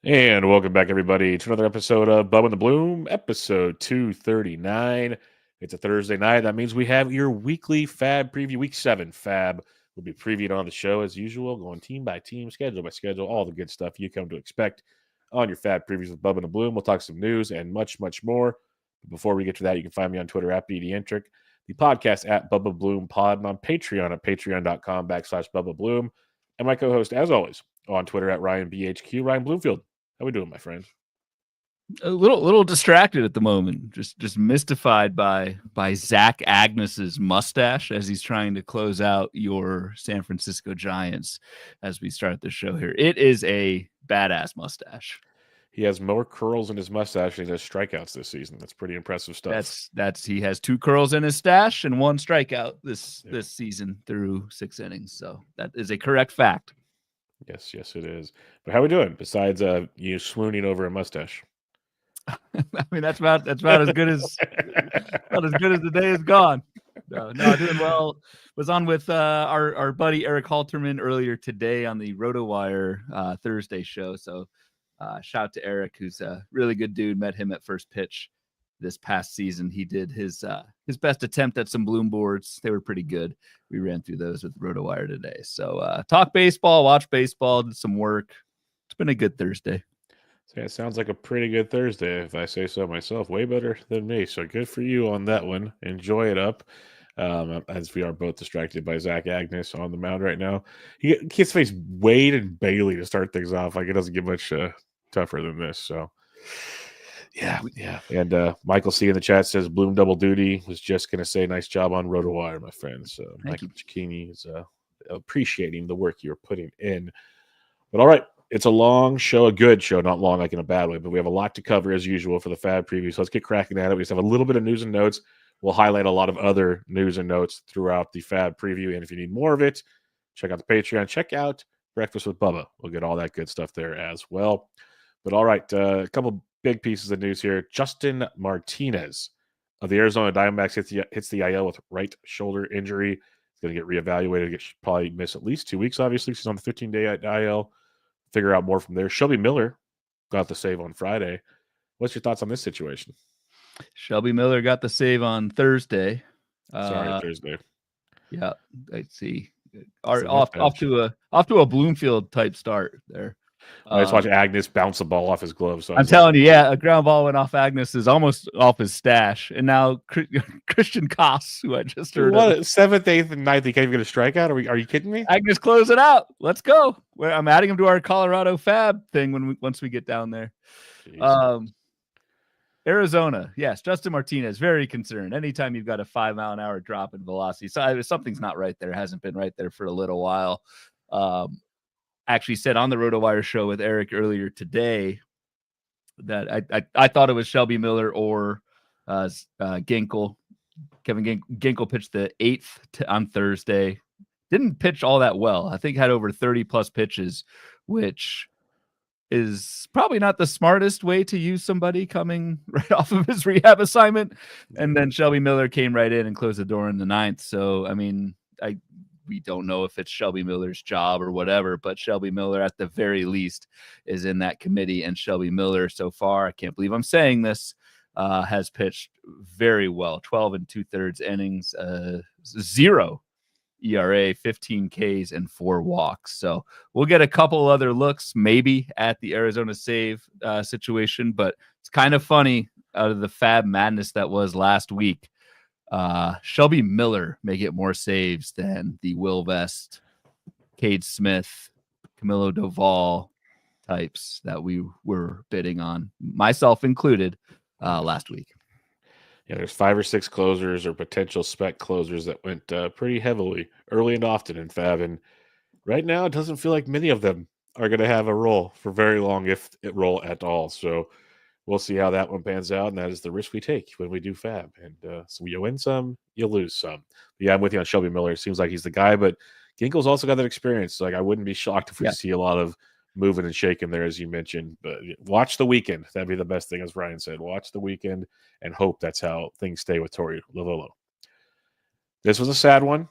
And welcome back, everybody, to another episode of Bubba and the Bloom, episode 239. It's a Thursday night. That means we have your weekly FAAB preview. Week 7 FAAB will be previewed on the show as usual, going team by team, schedule by schedule, all the good stuff you come to expect on your FAAB previews with Bubba and the Bloom. We'll talk some news and much, much more. But before we get to that, you can find me on Twitter at BDentric, the podcast at Bubba Bloom Pod, and on Patreon at patreon.com/Bubba Bloom. And my co-host, as always, on Twitter at RyanBHQ, Ryan Bloomfield. How we doing, my friend? A little distracted at the moment, just mystified by Zach Agnes's mustache as he's trying to close out your San Francisco Giants as we start the show here. It is a badass mustache. He has more curls in his mustache than he does strikeouts this season. That's pretty impressive stuff. That's he has 2 curls in his stash and 1 strikeout this season through 6 innings. So that is a correct fact. Yes, it is. But how we doing besides you swooning over a mustache? I mean, that's about as good as the day has gone. No, doing well. Was on with our buddy Eric Halterman earlier today on the RotoWire Thursday show. So shout out to Eric, who's a really good dude. Met him at First Pitch this past season. He did his best attempt at some Bloom boards. They were pretty good. We ran through those with RotoWire today. So talk baseball, watch baseball, did some work. It's been a good Thursday. So yeah, it sounds like a pretty good Thursday, if I say so myself. Way better than me. So good for you on that one. Enjoy it up. As we are both distracted by Zach Agnes on the mound right now. He has to face Wade and Bailey to start things off. Like, it doesn't get much tougher than this. So, yeah. And Michael C. in the chat says Bloom double duty. Was just going to say nice job on RotoWire, my friend. So Michael Cicchini is appreciating the work you're putting in. But all right. It's a long show, a good show, not long like in a bad way, but we have a lot to cover as usual for the FAAB preview. So let's get cracking at it. We just have a little bit of news and notes. We'll highlight a lot of other news and notes throughout the FAAB preview. And if you need more of it, check out the Patreon. Check out Breakfast with Bubba. We'll get all that good stuff there as well. But all right, a couple big pieces of news here. Justin Martinez of the Arizona Diamondbacks hits the IL with right shoulder injury. He's going to get reevaluated. Probably miss at least 2 weeks, obviously. He's on the 15-day IL. Figure out more from there. Shelby Miller got the save on Friday. What's your thoughts on this situation? Shelby Miller got the save on Thursday. Thursday. Yeah, I see. Off to a Bloomfield type start there. I just watched Agnes bounce the ball off his glove. So I'm telling you, a ground ball went off Agnes, is almost off his stash, and now Christian Koss, who I just heard, what 7th, 8th, and 9th, he can't even get a strikeout. Are you kidding me? Agnes, close it out. Let's go. I'm adding him to our Colorado FAAB thing once we get down there. Arizona, yes, Justin Martinez, very concerned. Anytime you've got a 5-mile-an-hour drop in velocity, so something's not right there. Hasn't been right there for a little while. Actually said on the RotoWire show with Eric earlier today that I thought it was Shelby Miller or Ginkel. Kevin Ginkel pitched the 8th on Thursday. Didn't pitch all that well. I think had over 30-plus pitches, which is probably not the smartest way to use somebody coming right off of his rehab assignment. And then Shelby Miller came right in and closed the door in the 9th. So, I mean, we don't know if it's Shelby Miller's job or whatever, but Shelby Miller at the very least is in that committee. And Shelby Miller so far, I can't believe I'm saying this, has pitched very well. 12 2/3 innings, 0 ERA, 15 Ks, and 4 walks. So we'll get a couple other looks maybe at the Arizona save situation, but it's kind of funny out of the FAAB madness that was last week. Shelby Miller may get more saves than the Will Vest, Cade Smith, Camilo Doval types that we were bidding on, myself included, last week. Yeah, there's 5 or 6 closers or potential spec closers that went pretty heavily early and often in FAAB. And right now, it doesn't feel like many of them are going to have a role for very long, if it role at all. So we'll see how that one pans out. And that is the risk we take when we do FAAB. And so you win some, you lose some. But yeah, I'm with you on Shelby Miller. It seems like he's the guy, but Ginkel's also got that experience. Like, I wouldn't be shocked if we see a lot of moving and shaking there, as you mentioned. But watch the weekend. That'd be the best thing, as Ryan said. Watch the weekend and hope that's how things stay with Torey Lovullo. This was a sad one.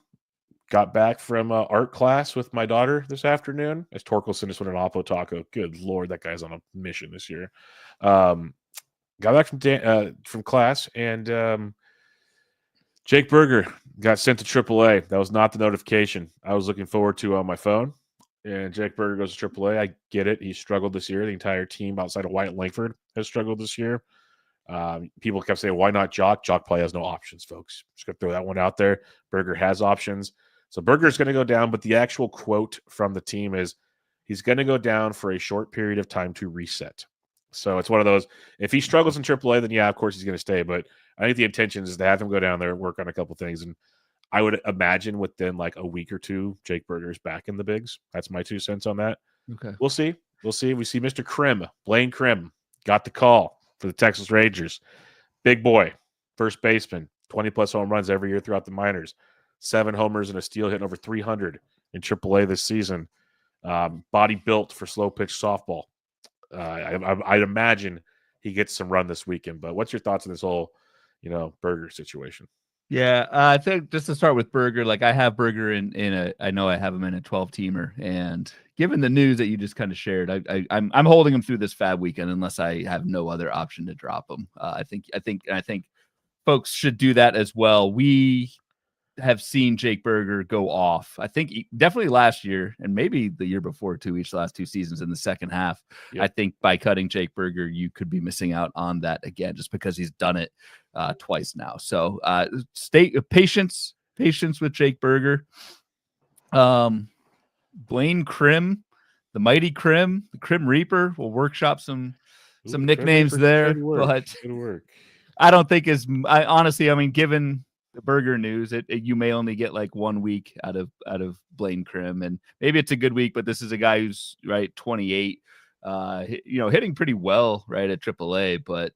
got back from art class with my daughter this afternoon. As Torkelson just went an Oppo Taco. Good Lord, that guy's on a mission this year. Got back from class, and Jake Berger got sent to AAA. That was not the notification I was looking forward to on my phone. And Jake Berger goes to AAA. I get it. He struggled this year. The entire team outside of Wyatt Langford has struggled this year. People kept saying, why not Jock? Jock probably has no options, folks. Just going to throw that one out there. Berger has options. So Berger's going to go down, but the actual quote from the team is he's going to go down for a short period of time to reset. So it's one of those, if he struggles in AAA, then yeah, of course he's going to stay. But I think the intention is to have him go down there, work on a couple things. And I would imagine within like a week or two, Jake Berger's back in the bigs. That's my 2 cents on that. Okay. We'll see. We see Mr. Krim, Blaine Krim, got the call for the Texas Rangers. Big boy, first baseman, 20-plus home runs every year throughout the minors. 7 homers and a steal, hitting over 300 in AAA this season. Body built for slow pitch softball. I'd imagine he gets some run this weekend. But what's your thoughts on this whole, Berger situation? Yeah, I think just to start with Berger, like I have Berger I know I have him in a 12-teamer, and given the news that you just kind of shared, I'm holding him through this FAAB weekend unless I have no other option to drop him. I think folks should do that as well. We have seen Jake Berger go off. I think definitely last year and maybe the year before too, each last 2 seasons in the second half. Yep. I think by cutting Jake Berger, you could be missing out on that again, just because he's done it twice now. So patience with Jake Berger. Blaine Krim, the mighty Krim, the Krim Reaper. We'll workshop some nicknames there, but I don't think given the Berger news, you may only get like 1 week out of Blaine Krim, and maybe it's a good week, but this is a guy who's 28, hitting pretty well right at AAA, but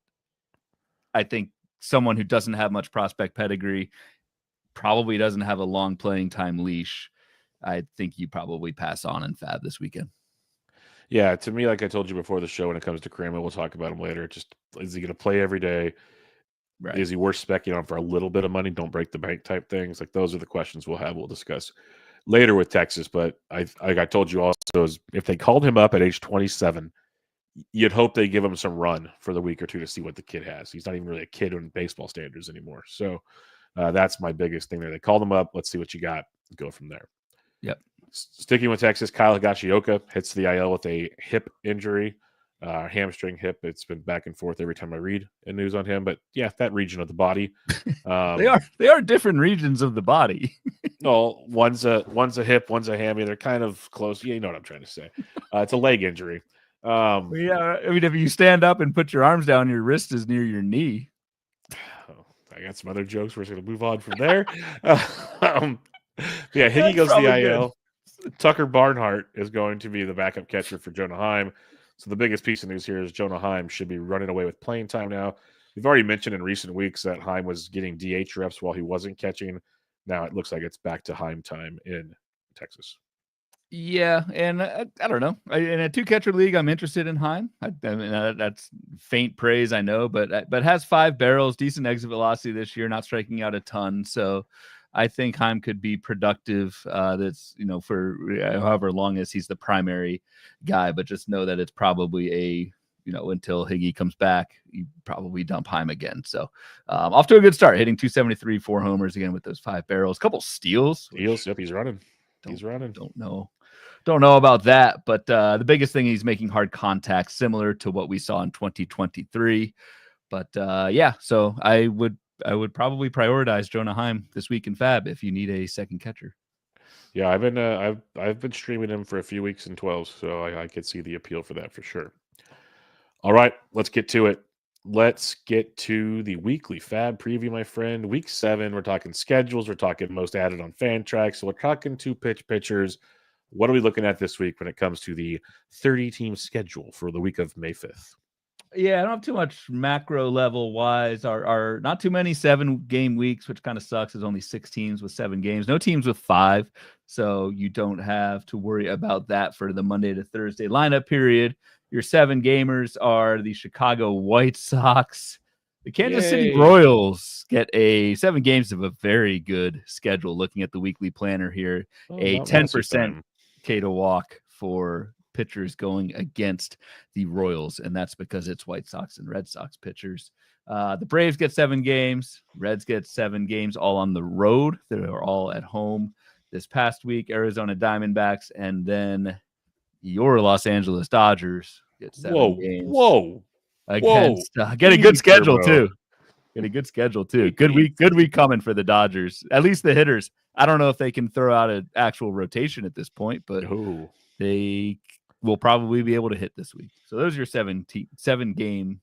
I think someone who doesn't have much prospect pedigree, probably doesn't have a long playing time leash. I think you probably pass on in FAAB this weekend. Yeah, to me, like I told you before the show, when it comes to Krim, we'll talk about him later. Just, is he going to play every day? Right. Is he worth speculating on for a little bit of money? Don't break the bank type things. Like, those are the questions we'll discuss later with Texas. But I told you also, is if they called him up at age 27, you'd hope they give him some run for the week or two to see what the kid has. He's not even really a kid in baseball standards anymore. So that's my biggest thing there. They called him up. Let's see what you got. Go from there. Yep. Sticking with Texas, Kyle Higashioka hits the IL with a hip injury. Hamstring, hip. It's been back and forth every time I read news on him. But yeah, that region of the body. They are different regions of the body. No, one's a hip, one's a hammy. They're kind of close. Yeah, you know what I'm trying to say. It's a leg injury. Yeah, I mean, if you stand up and put your arms down, your wrist is near your knee. I got some other jokes. We're just going to move on from there. Yeah, Higgy goes to the IL. Good. Tucker Barnhart is going to be the backup catcher for Jonah Heim. So the biggest piece of news here is Jonah Heim should be running away with playing time now. We've already mentioned in recent weeks that Heim was getting DH reps while he wasn't catching. Now it looks like it's back to Heim time in Texas. Yeah, and I don't know. In a 2-catcher league, I'm interested in Heim. I mean, that's faint praise, I know, but has 5 barrels, decent exit velocity this year, not striking out a ton. So I think Heim could be productive. That's for however long as he's the primary guy, but just know that it's probably until Higgy comes back, you probably dump Heim again. So off to a good start, hitting 273, 4 homers again with those 5 barrels, couple steals. Yep, he's running. Don't know about that, but the biggest thing, he's making hard contact, similar to what we saw in 2023. But yeah, so I would probably prioritize Jonah Heim this week in FAAB if you need a second catcher. Yeah, I've been streaming him for a few weeks in 12s, so I could see the appeal for that for sure. All right, let's get to it. Let's get to the weekly FAAB preview, my friend. Week 7, we're talking schedules. We're talking most added on Fantrax. So we're talking 2-pitch pitchers. What are we looking at this week when it comes to the 30-team schedule for the week of May 5th? Yeah, I don't have too much macro level wise. Are not too many 7-game weeks, which kind of sucks. There's only 6 teams with 7 games, no teams with 5. So you don't have to worry about that for the Monday to Thursday lineup period. Your 7 gamers are the Chicago White Sox, The Kansas City Yay. Royals get 7 games of a very good schedule. Looking at the weekly planner here, Oh, a not massive 10% time. K to walk for pitchers going against the Royals, and that's because it's White Sox and Red Sox pitchers. The Braves get 7 games. Reds get 7 games, all on the road. They're all at home this past week. Arizona Diamondbacks, and then your Los Angeles Dodgers get 7 Whoa, games whoa, whoa. against get a good Easy, schedule Turbo. too. Get a good schedule too. Good Easy. week coming for the Dodgers. At least the hitters. I don't know if they can throw out an actual rotation at this point, but No. they will probably be able to hit this week. So those are your 7-game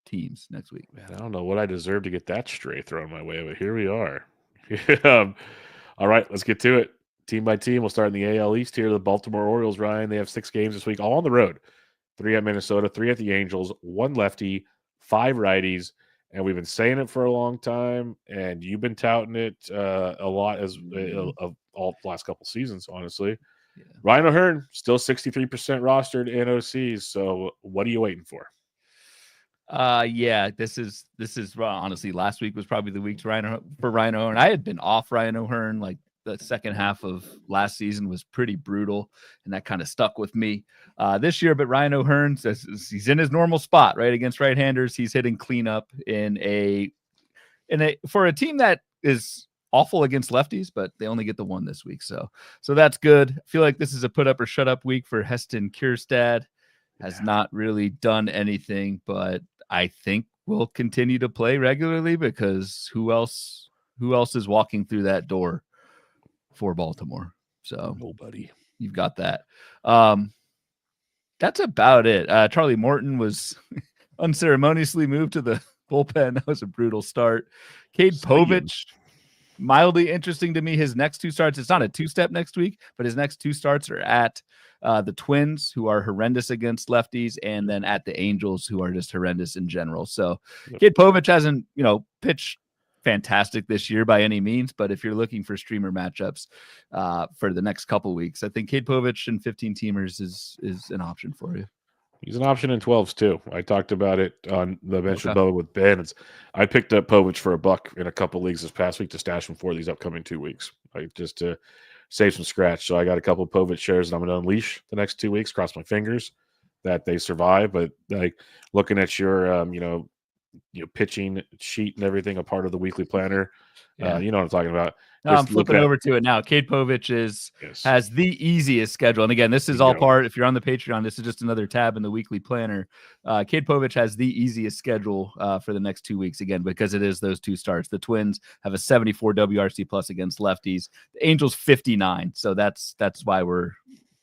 teams next week. Man, I don't know what I deserve to get that stray thrown my way, but here we are. All right, let's get to it. Team by team, we'll start in the AL East here. The Baltimore Orioles, Ryan, they have 6 games this week, all on the road. 3 at Minnesota, 3 at the Angels, 1 lefty, 5 righties. And we've been saying it for a long time, and you've been touting it a lot as of all the last couple seasons, honestly. Yeah. Ryan O'Hearn, still 63% rostered in OCs. So what are you waiting for? Yeah, this is honestly, last week was probably the week for Ryan O'Hearn. I had been off Ryan O'Hearn. Like the second half of last season was pretty brutal, and that kind of stuck with me this year. But Ryan O'Hearn says he's in his normal spot, right? Against right-handers, he's hitting cleanup for a team that is awful against lefties, but they only get the 1 this week. So that's good. I feel like this is a put up or shut up week for Heston Kjerstad. Has not really done anything, but I think will continue to play regularly because who else is walking through that door for Baltimore? So nobody. You've got that. That's about it. Charlie Morton was unceremoniously moved to the bullpen. That was a brutal start. Cade Povich, mildly interesting to me. His next 2 starts, it's not a 2-step next week, but his next 2 starts are at the Twins, who are horrendous against lefties, and then at the Angels, who are just horrendous in general. So Cade Povich hasn't, pitched fantastic this year by any means, but if you're looking for streamer matchups for the next couple weeks, I think Cade Povich and 15 teamers is an option for you. He's an option in 12s too. I talked about it on the bench with Bubba with Ben. I picked up Povich for $1 in a couple leagues this past week to stash him for these upcoming 2 weeks, just to save some scratch. So I got a couple of Povich shares that I'm going to unleash the next 2 weeks. Cross my fingers that they survive. But like looking at your pitching sheet and everything, a part of the weekly planner, you know what I'm talking about. No, I'm flipping over to it now. Cade Povich has the easiest schedule. And again, this is all part, if you're on the Patreon, this is just another tab in the weekly planner. Cade Povich has the easiest schedule for the next 2 weeks, again, because it is those 2 starts. The Twins have a 74 WRC plus against lefties. The Angels 59. So that's why we're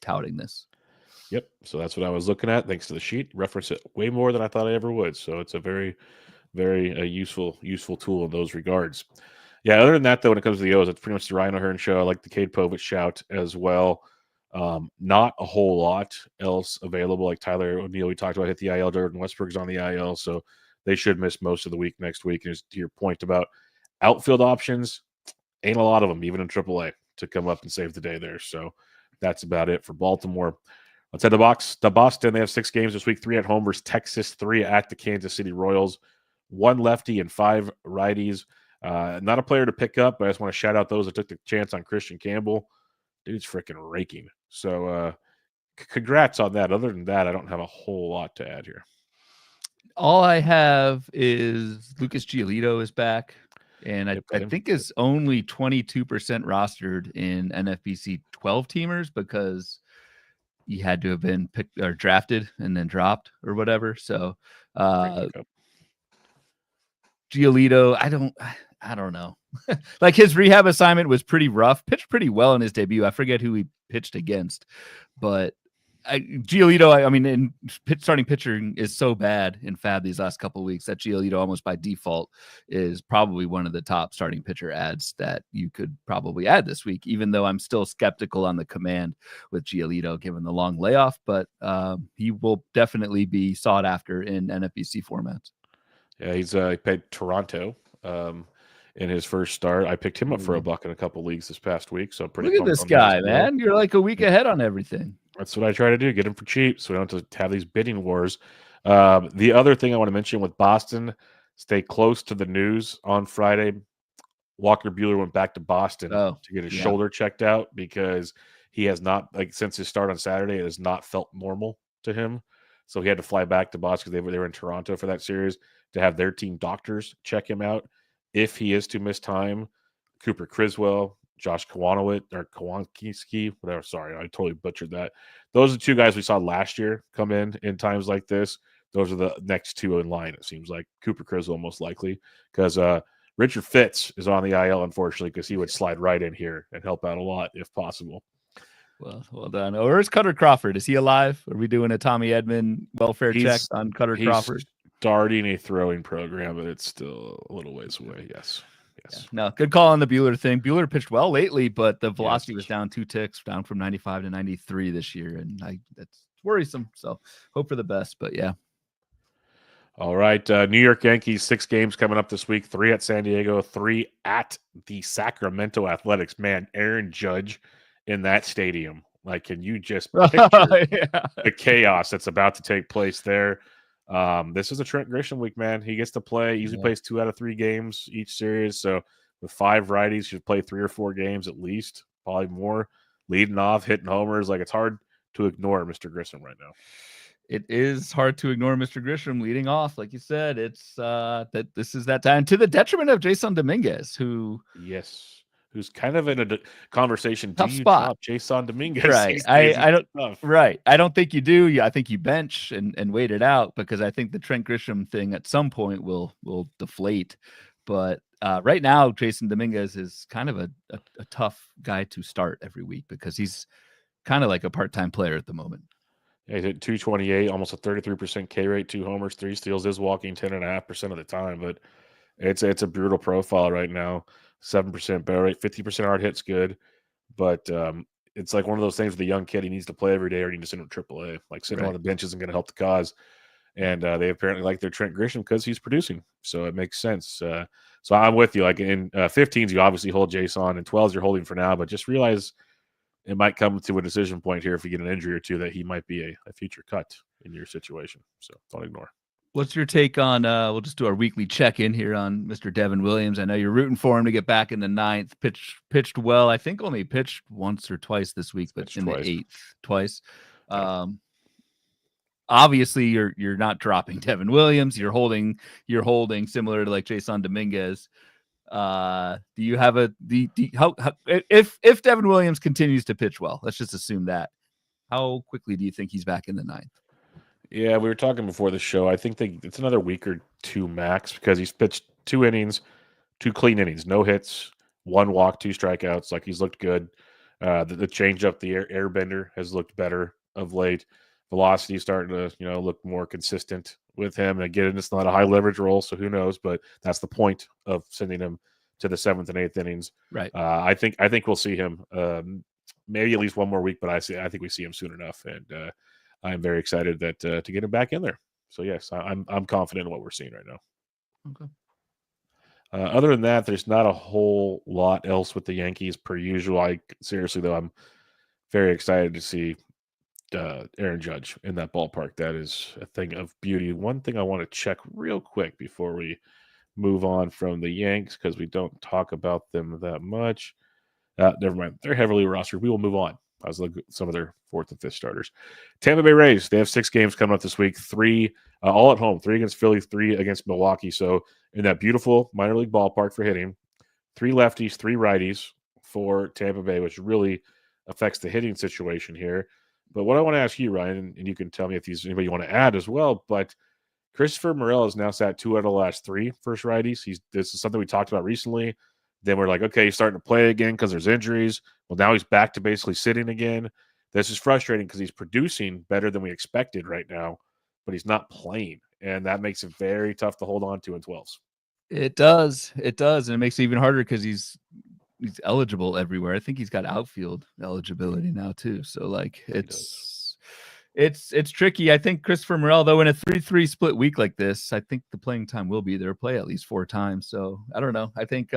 touting this. Yep. So that's what I was looking at. Thanks to the sheet. Reference it way more than I thought I ever would. So it's a very, very useful tool in those regards. Yeah, other than that, though, when it comes to the O's, it's pretty much the Ryan O'Hearn show. I like the Cade Povich shout as well. Not a whole lot else available. Like Tyler O'Neill, we talked about, hit the IL. Jordan Westbrook's on the IL, so they should miss most of the week next week. And to your point about outfield options, ain't a lot of them, even in AAA, to come up and save the day there. So that's about it for Baltimore. Let's head to Boston. They have 6 games this week, 3 at home versus Texas, 3 at the Kansas City Royals, 1 lefty and 5 righties. Not a player to pick up, but I just want to shout out those that took the chance on Christian Campbell. Dude's freaking raking. So congrats on that. Other than that, I don't have a whole lot to add here. All I have is Lucas Giolito is back, and I think is only 22% rostered in NFBC 12 teamers because he had to have been picked or drafted and then dropped or whatever. So Giolito, I don't know. Like his rehab assignment was pretty rough. Pitched pretty well in his debut. I forget who he pitched against, but Giolito, I mean, in starting pitching is so bad in FAAB these last couple of weeks that Giolito almost by default is probably one of the top starting pitcher ads that you could probably add this week, even though I'm still skeptical on the command with Giolito given the long layoff, but he will definitely be sought after in NFBC formats. Yeah, he's paid Toronto in his first start. I picked him up for $1 in a couple leagues this past week, so pretty. Look at this guy, man! You're like a week ahead on everything. That's what I try to do, get him for cheap so we don't have to have these bidding wars. The other thing I want to mention with Boston, stay close to the news on Friday. Walker Buehler went back to Boston to get his shoulder checked out because he has not, like, since his start on Saturday, it has not felt normal to him. So he had to fly back to Boston because they were in Toronto for that series to have their team doctors check him out. If he is to miss time, Cooper Criswell, Josh Kowalski, whatever. Sorry, I totally butchered that. Those are the two guys we saw last year come in times like this. Those are the next two in line, it seems like. Cooper Criswell most likely because Richard Fitz is on the IL, unfortunately, because he would slide right in here and help out a lot if possible. Well done. Or is Cutter Crawford? Is he alive? Are we doing a Tommy Edman welfare check on Cutter Crawford? Starting a throwing program, but it's still a little ways away. Yes. Yeah. No, good call on the Buehler thing. Buehler pitched well lately, but the velocity was down 2 ticks, down from 95 to 93 this year, and that's worrisome. So hope for the best, but yeah. All right, New York Yankees, 6 games coming up this week, 3 at San Diego, 3 at the Sacramento Athletics. Man, Aaron Judge in that stadium. Like, can you just picture the chaos that's about to take place there? This is a Trent Grisham week, man. He gets to play. He usually plays 2 out of 3 games each series. So with 5 righties, should play 3 or 4 games at least, probably more. Leading off, hitting homers. Like, it's hard to ignore Mr. Grisham right now. It is hard to ignore Mr. Grisham leading off. Like you said, it's that this is that time, to the detriment of Jason Dominguez, who's kind of in a conversation. Tough do you spot. drop Jason Dominguez? Right. I don't. Tough. Right. I don't think you do. Yeah, I think you bench and wait it out, because I think the Trent Grisham thing at some point will deflate. But right now, Jason Dominguez is kind of a tough guy to start every week because he's kind of like a part-time player at the moment. Yeah, he's at 228, almost a 33% K rate, 2 homers, 3 steals, is walking 10.5% of the time, but it's a brutal profile right now. 7% barrel rate, 50% hard hits, good, but it's like one of those things with a young kid. He needs to play every day, or he needs to send him to AAA. Like, sitting on the bench isn't going to help the cause, and they apparently like their Trent Grisham because he's producing, so it makes sense. So I'm with you. Like, in 15s, you obviously hold Jason, and 12s you're holding for now, but just realize it might come to a decision point here if you get an injury or two that he might be a future cut in your situation. So don't ignore. What's your take on, we'll just do our weekly check-in here on Mr. Devin Williams. I know you're rooting for him to get back in the 9th. Pitched well. I think only pitched once or twice this week, but in the 8th twice. Obviously you're not dropping Devin Williams. You're holding similar to like Jason Dominguez. Do you have how if Devin Williams continues to pitch well, let's just assume that, how quickly do you think he's back in the 9th? Yeah, we were talking before the show. I think it's another week or 2 max, because he's pitched 2 innings, 2 clean innings, no hits, 1 walk, 2 strikeouts. Like, he's looked good. The changeup, the airbender has looked better of late. Velocity is starting to look more consistent with him. And again, it's not a high leverage role, so who knows? But that's the point of sending him to the 7th and 8th innings. Right. I think we'll see him maybe at least 1 more week, but I think we see him soon enough, and I'm very excited that to get him back in there. So yes, I'm confident in what we're seeing right now. Okay. Other than that, there's not a whole lot else with the Yankees per usual. Seriously though, I'm very excited to see Aaron Judge in that ballpark. That is a thing of beauty. One thing I want to check real quick before we move on from the Yanks, because we don't talk about them that much. Never mind. They're heavily rostered. We will move on. I was looking at some of their 4th and 5th starters. Tampa Bay Rays, they have 6 games coming up this week, 3 all at home, 3 against Philly, 3 against Milwaukee. So in that beautiful minor league ballpark for hitting, 3 lefties, 3 righties for Tampa Bay, which really affects the hitting situation here. But what I want to ask you, Ryan, and you can tell me if there's anybody you want to add as well, but Christopher Morel has now sat 2 out of the last 3 first righties. This is something we talked about recently. Then we're like, okay, he's starting to play again because there's injuries. Well, now he's back to basically sitting again. This is frustrating because he's producing better than we expected right now, but he's not playing. And that makes it very tough to hold on to in 12s. It does. And it makes it even harder because he's eligible everywhere. I think he's got outfield eligibility now too. So like it's tricky. I think Christopher Morel, though, in a 3-3 split week like this, I think the playing time will be there. Play at least 4 times. So I don't know. I think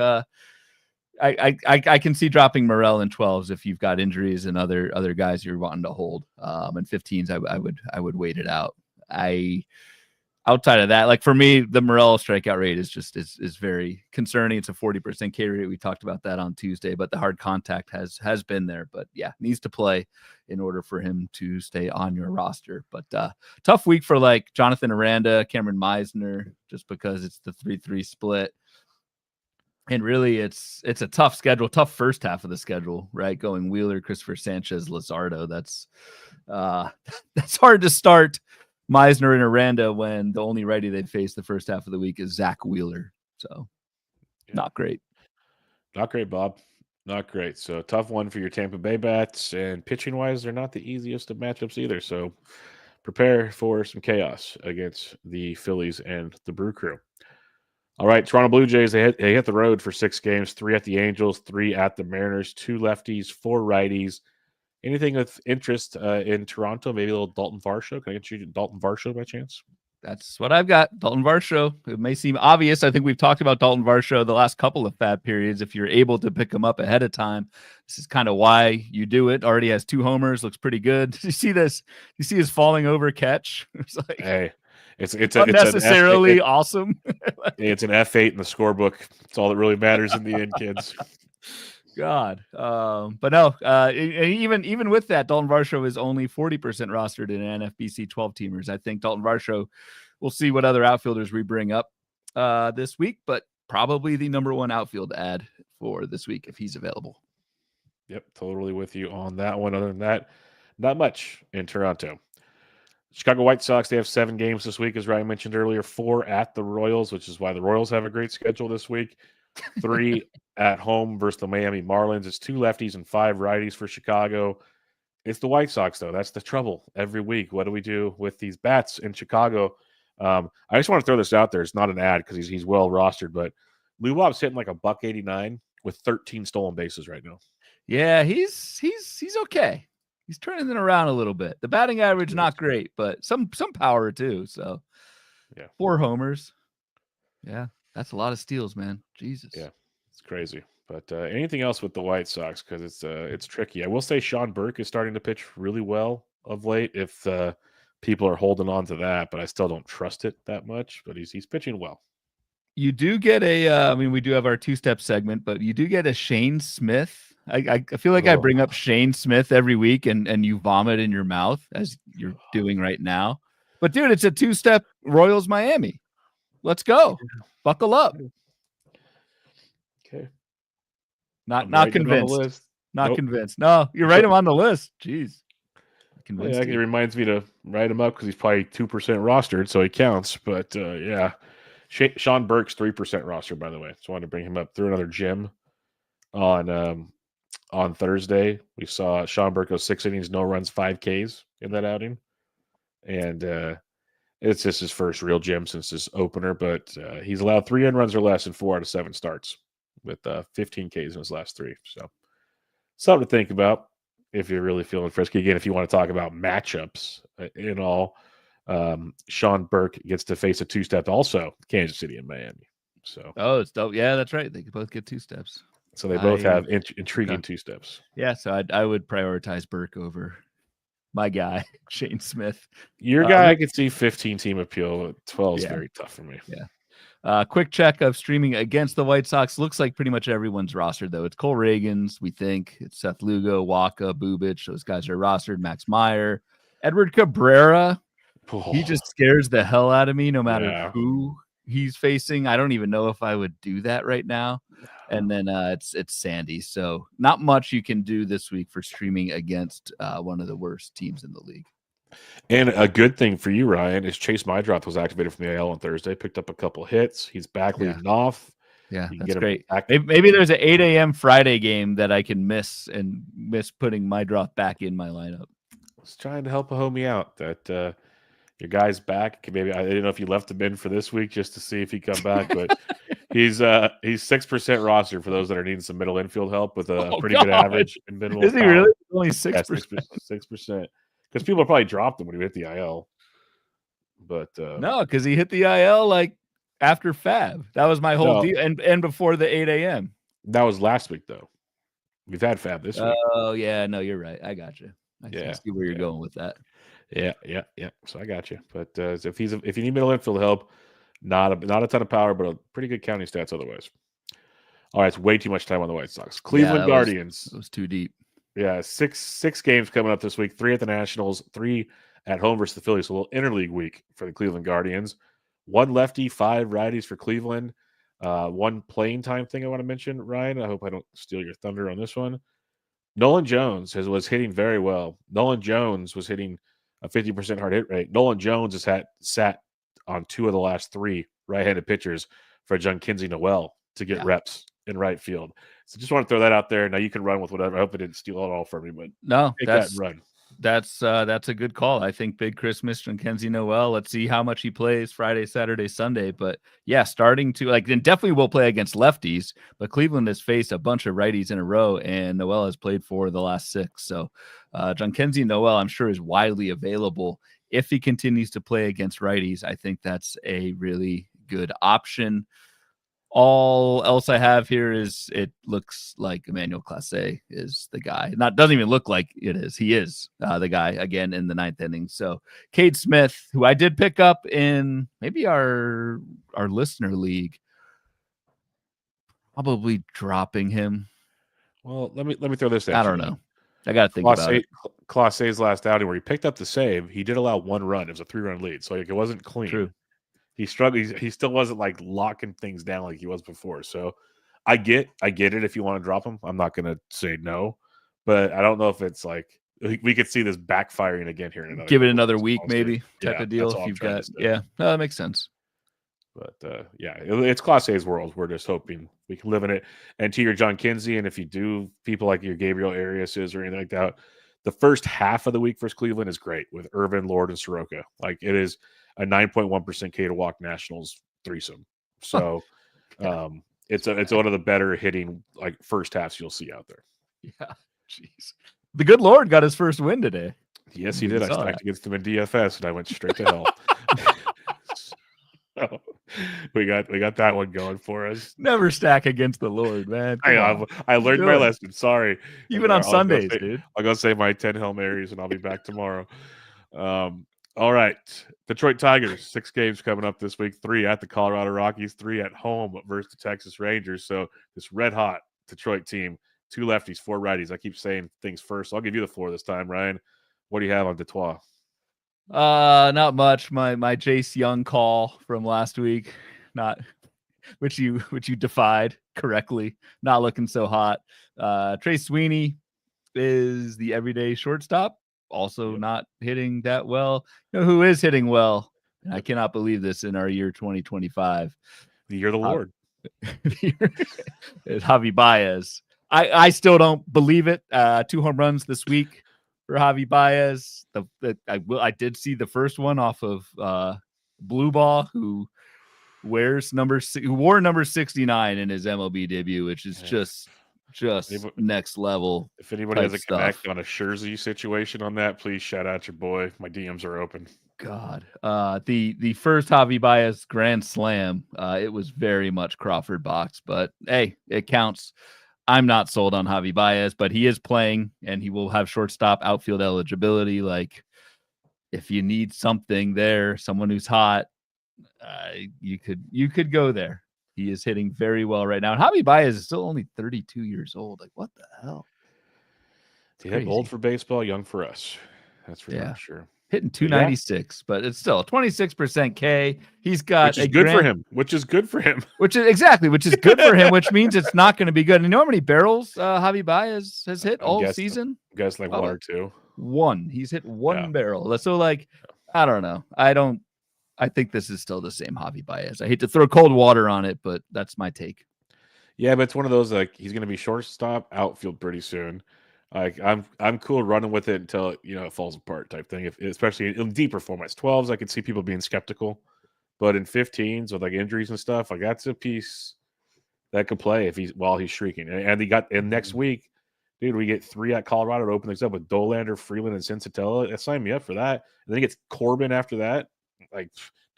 I can see dropping Morel in 12s if you've got injuries and other guys you're wanting to hold. In 15s, I would wait it out. outside of that, like for me, the Morello strikeout rate is just is very concerning. It's a 40% K rate. We talked about that on Tuesday, but the hard contact has been there. But yeah, needs to play in order for him to stay on your roster. But tough week for like Jonathan Aranda, Cameron Meisner, just because it's the 3-3 split. And really, it's a tough schedule, tough first half of the schedule, right? Going Wheeler, Christopher Sanchez, Luzardo. That's hard to start Meisner and Aranda when the only righty they face the first half of the week is Zach Wheeler. So not great. Not great, Bob. Not great. So tough one for your Tampa Bay bats. And pitching wise, they're not the easiest of matchups either. So prepare for some chaos against the Phillies and the Brew Crew. All right, Toronto Blue Jays, they hit the road for 6 games, 3 at the Angels, 3 at the Mariners, 2 lefties, 4 righties. Anything of interest in Toronto? Maybe a little Dalton Varsho? Can I get you Dalton Varsho by chance? That's what I've got. Dalton Varsho. It may seem obvious. I think we've talked about Dalton Varsho the last couple of FAAB periods. If you're able to pick him up ahead of time, this is kind of why you do it. Already has 2 homers. Looks pretty good. Did you see this? You see his falling over catch? It's like, hey, it's unnecessarily awesome. It's an F8 in the scorebook. It's all that really matters in the end, kids. God. But no, even with that, Dalton Varsho is only 40% rostered in NFBC 12 teamers. I think Dalton Varsho, we'll see what other outfielders we bring up this week, but probably the number 1 outfield ad for this week if he's available. Yep, totally with you on that one. Other than that, not much in Toronto. Chicago White Sox, they have 7 games this week, as Ryan mentioned earlier, 4 at the Royals, which is why the Royals have a great schedule this week. 3 at home versus the Miami Marlins. It's 2 lefties and 5 righties for Chicago. It's the White Sox, though. That's the trouble every week. What do we do with these bats in Chicago? I just want to throw this out there. It's not an ad because he's well rostered, but Lou Bob's hitting like a $189 with 13 stolen bases right now. Yeah, he's okay. He's turning it around a little bit. The batting average not great, but some power too. So yeah, 4 homers. Yeah, that's a lot of steals, man. Jesus. Yeah, it's crazy. But anything else with the White Sox, because it's tricky. I will say Sean Burke is starting to pitch really well of late. If people are holding on to that, but I still don't trust it that much. But he's pitching well. You do get I mean, we do have our 2-step segment, but you do get a Shane Smith. I feel like I bring up Shane Smith every week and you vomit in your mouth as you're doing right now. But dude, it's a 2-step Royals Miami. Let's go. Buckle up. Okay. Not convinced. Not convinced. No, you write him on the list. Jeez. Yeah, it reminds me to write him up because he's probably 2% rostered, so he counts. But yeah, Sean Burke's 3% roster, by the way. So I wanted to bring him up through another gym on Thursday. We saw Sean Burke go 6 innings, no runs, 5 Ks in that outing. And it's just his first real gym since his opener, but he's allowed 3 in runs or less in 4 out of 7 starts with 15 Ks in his last 3. So something to think about if you're really feeling frisky. Again, if you want to talk about matchups in all, Sean Burke gets to face a 2-step also, Kansas City and Miami. So it's dope. Yeah, that's right. They could both get 2 steps. So they both have intriguing 2-steps. Yeah, so I would prioritize Burke over my guy, Shane Smith. Your guy, I could see 15-team appeal. 12 is very tough for me. Yeah. Quick check of streaming against the White Sox. Looks like pretty much everyone's rostered, though. It's Cole Reagans, we think. It's Seth Lugo, Waka, Bubich. Those guys are rostered. Max Meyer. Edward Cabrera. Oh. He just scares the hell out of me no matter who he's facing. I don't even know if I would do that right now. And then it's Sandy. So not much you can do this week for streaming against one of the worst teams in the league. And a good thing for you, Ryan, is Chase Mydroth was activated from the AL on Thursday, picked up a couple hits. He's back leading off. Yeah, that's great. Maybe there's an 8 a.m. Friday game that I can miss putting Mydroth back in my lineup. I was trying to help a homie out that your guy's back. Maybe I didn't know if you left him in for this week just to see if he come back, but he's 6% roster for those that are needing some middle infield help with a pretty good average in middle. Is he really only 6%? 6%. Because people have probably dropped him when he hit the IL. But no, because he hit the IL like after FAAB. That was my whole deal, and before the 8 a.m. That was last week, though. We've had FAAB this week. Oh yeah, no, you're right. I got you. I see where you're going with that. Yeah. So I got you. But if you need middle infield help, not a ton of power, but a pretty good counting stats otherwise. All right, it's way too much time on the White Sox. Yeah, Cleveland Guardians. it was too deep. Yeah, six games coming up this week. 3 at the Nationals, 3 at home versus the Phillies. So a little interleague week for the Cleveland Guardians. 1 lefty, 5 righties for Cleveland. One playing time thing I want to mention, Ryan. I hope I don't steal your thunder on this one. Nolan Jones was hitting very well. Nolan Jones was hitting a 50% hard hit rate. Nolan Jones has sat on 2 of the last 3 right-handed pitchers for Kinsey Noel to get reps in right field. So just want to throw that out there. Now you can run with whatever. I hope it didn't steal it all from me, but no, take that and run. That's a good call. I think Big Christmas, Kenzie Noel. Let's see how much he plays Friday, Saturday, Sunday. But yeah, starting to and definitely will play against lefties. But Cleveland has faced a bunch of righties in a row, and Noel has played for the last 6. So Kenzie Noel, I'm sure, is widely available if he continues to play against righties. I think that's a really good option. All else I have here is it looks like Emmanuel Clase is the guy. Doesn't even look like it is. He is the guy again in the 9th inning. So Cade Smith, who I did pick up in maybe our listener league, probably dropping him. Well, let me throw this at I don't know. I got to think about it. Clase's last outing where he picked up the save, he did allow 1 run. It was a 3-run lead, so it wasn't clean. True. He struggled. He still wasn't like locking things down like he was before. So I get it if you want to drop him. I'm not going to say no, but I don't know if it's like we could see this backfiring again here in another. Give it another week, maybe type of deal. If you've got, no, that makes sense. But it's Class A's world. We're just hoping we can live in it. And to your Kinsey, and if you do, people like your Gabriel Ariases or anything like that, the first half of the week versus Cleveland is great with Irvin, Lord, and Soroka. Like it is a 9.1% K to walk Nationals threesome. So it's one of the better hitting like first halves you'll see out there. Yeah, jeez. The good Lord got his first win today. Yes, he did. I stacked against him in DFS and I went straight to hell. So, we got that one going for us. Never stack against the Lord, man. I learned my lesson. Sorry. Even on Sundays, dude. I'll go say my 10 Hail Marys and I'll be back tomorrow. All right. Detroit Tigers, 6 games coming up this week. 3 at the Colorado Rockies, 3 at home versus the Texas Rangers. So this red hot Detroit team, 2 lefties, 4 righties. I keep saying things first. So I'll give you the floor this time, Ryan. What do you have on Detroit? Not much. My Jace Young call from last week, which you defied correctly. Not looking so hot. Trey Sweeney is the everyday shortstop. Also not hitting that well. You know who is hitting well? And I cannot believe this in our year 2025. The year of the Lord. It's Javi Baez. I still don't believe it. 2 home runs this week for Javi Baez. I did see the first one off of Blue Ball, who wore number 69 in his MLB debut, which is just next level. If anybody has a connect on a Scherzer situation on that, please shout out your boy. My DMs are open. God, the first Javi Baez grand slam, it was very much Crawford box, but hey, it counts. I'm not sold on Javi Baez, but he is playing and he will have shortstop outfield eligibility. Like if you need something there, someone who's hot, you could go there. He is hitting very well right now. And Javi Baez is still only 32 years old. Like, what the hell? Old for baseball, young for us. That's for sure. Hitting 296, but it's still 26% K. He's got which is good for him. Which is good for him, which means it's not going to be good. And you know how many barrels Javi Baez has hit all season? I guess like 1 or 2. 1. He's hit 1 barrel. So I don't know. I think this is still the same Javi Baez. I hate to throw cold water on it, but that's my take. Yeah, but it's one of those like he's going to be shortstop, outfield pretty soon. Like I'm cool running with it until it falls apart type thing. Especially in deeper formats, 12s, I could see people being skeptical, but in 15s with like injuries and stuff, like that's a piece that could play while he's shrieking. And next week, dude, we get 3 at Colorado to open things up with Dolander, Freeland, and Sensatella. Sign me up for that. And then he gets Corbin after that. Like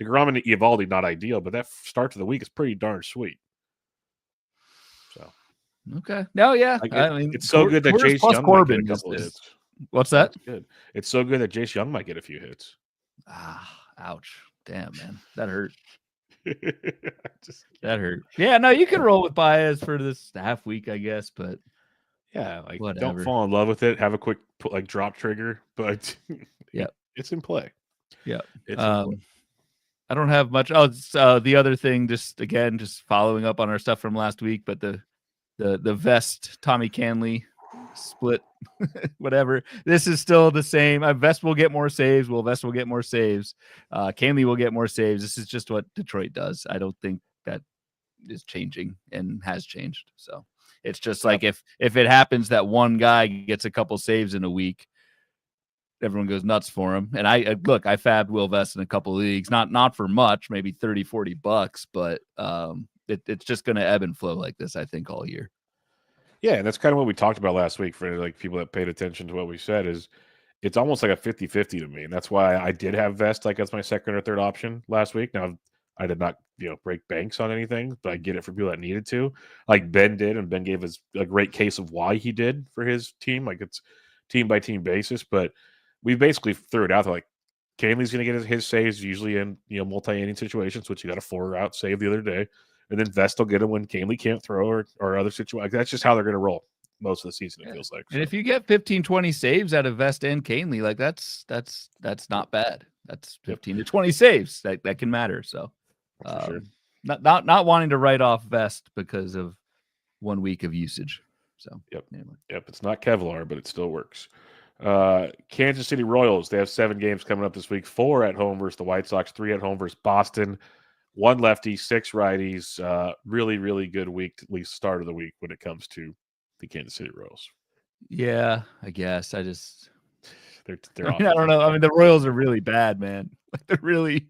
DeGrom and Eovaldi, not ideal, but that start to the week is pretty darn sweet. So okay, no, yeah, I mean, it's so good that Chase Young Corbin might get a couple hits. What's that? That's good. It's so good that Jace Young might get a few hits. Ouch. Damn, man. That hurt. Just That hurt. Yeah, no, you can roll with Baez for this half week, I guess, but yeah, like don't whatever. fall in love with it. Have a quick drop trigger, but Yep. it's in play. Yeah. It's in play. I don't have much. Oh, it's, the other thing, just following up on our stuff from last week, but the Vest Tommy Canley split, whatever. This is still the same. Vest will get more saves. Vest will get more saves. Canley will get more saves. This is just what Detroit does. I don't think that is changing and has changed. So it's just like if it happens that one guy gets a couple saves in a week, everyone goes nuts for him. And I FAAB'd Will Vest in a couple of leagues, not for much, maybe $30-$40, but it's just going to ebb and flow like this, I think, all year. Yeah, and that's kind of what we talked about last week for like people that paid attention to what we said is it's almost like a 50-50 to me. And that's why I did have Vest like as my second or third option last week. Now I did not, break banks on anything, but I get it for people that needed to. Like Ben did, and Ben gave us a great case of why he did for his team. Like it's team by team basis, but we basically threw it out there like Canley's going to get his saves usually in multi-inning situations, which he got a 4-out save the other day, and then Vest will get him when Canley can't throw or other situations. That's just how they're going to roll most of the season. It feels like. And if you get 15-20 saves out of Vest and Canley, like that's not bad. That's 15 to 20 saves that can matter. So, sure. not wanting to write off Vest because of 1 week of usage. So anyway. It's not Kevlar, but it still works. Kansas City Royals, they have 7 games coming up this week, 4 at home versus the White Sox, 3 at home versus Boston, 1 lefty, 6 righties. Really, really good week, at least start of the week when it comes to the Kansas City Royals. Yeah, I guess I don't know. I mean, the Royals are really bad, man. Like they're really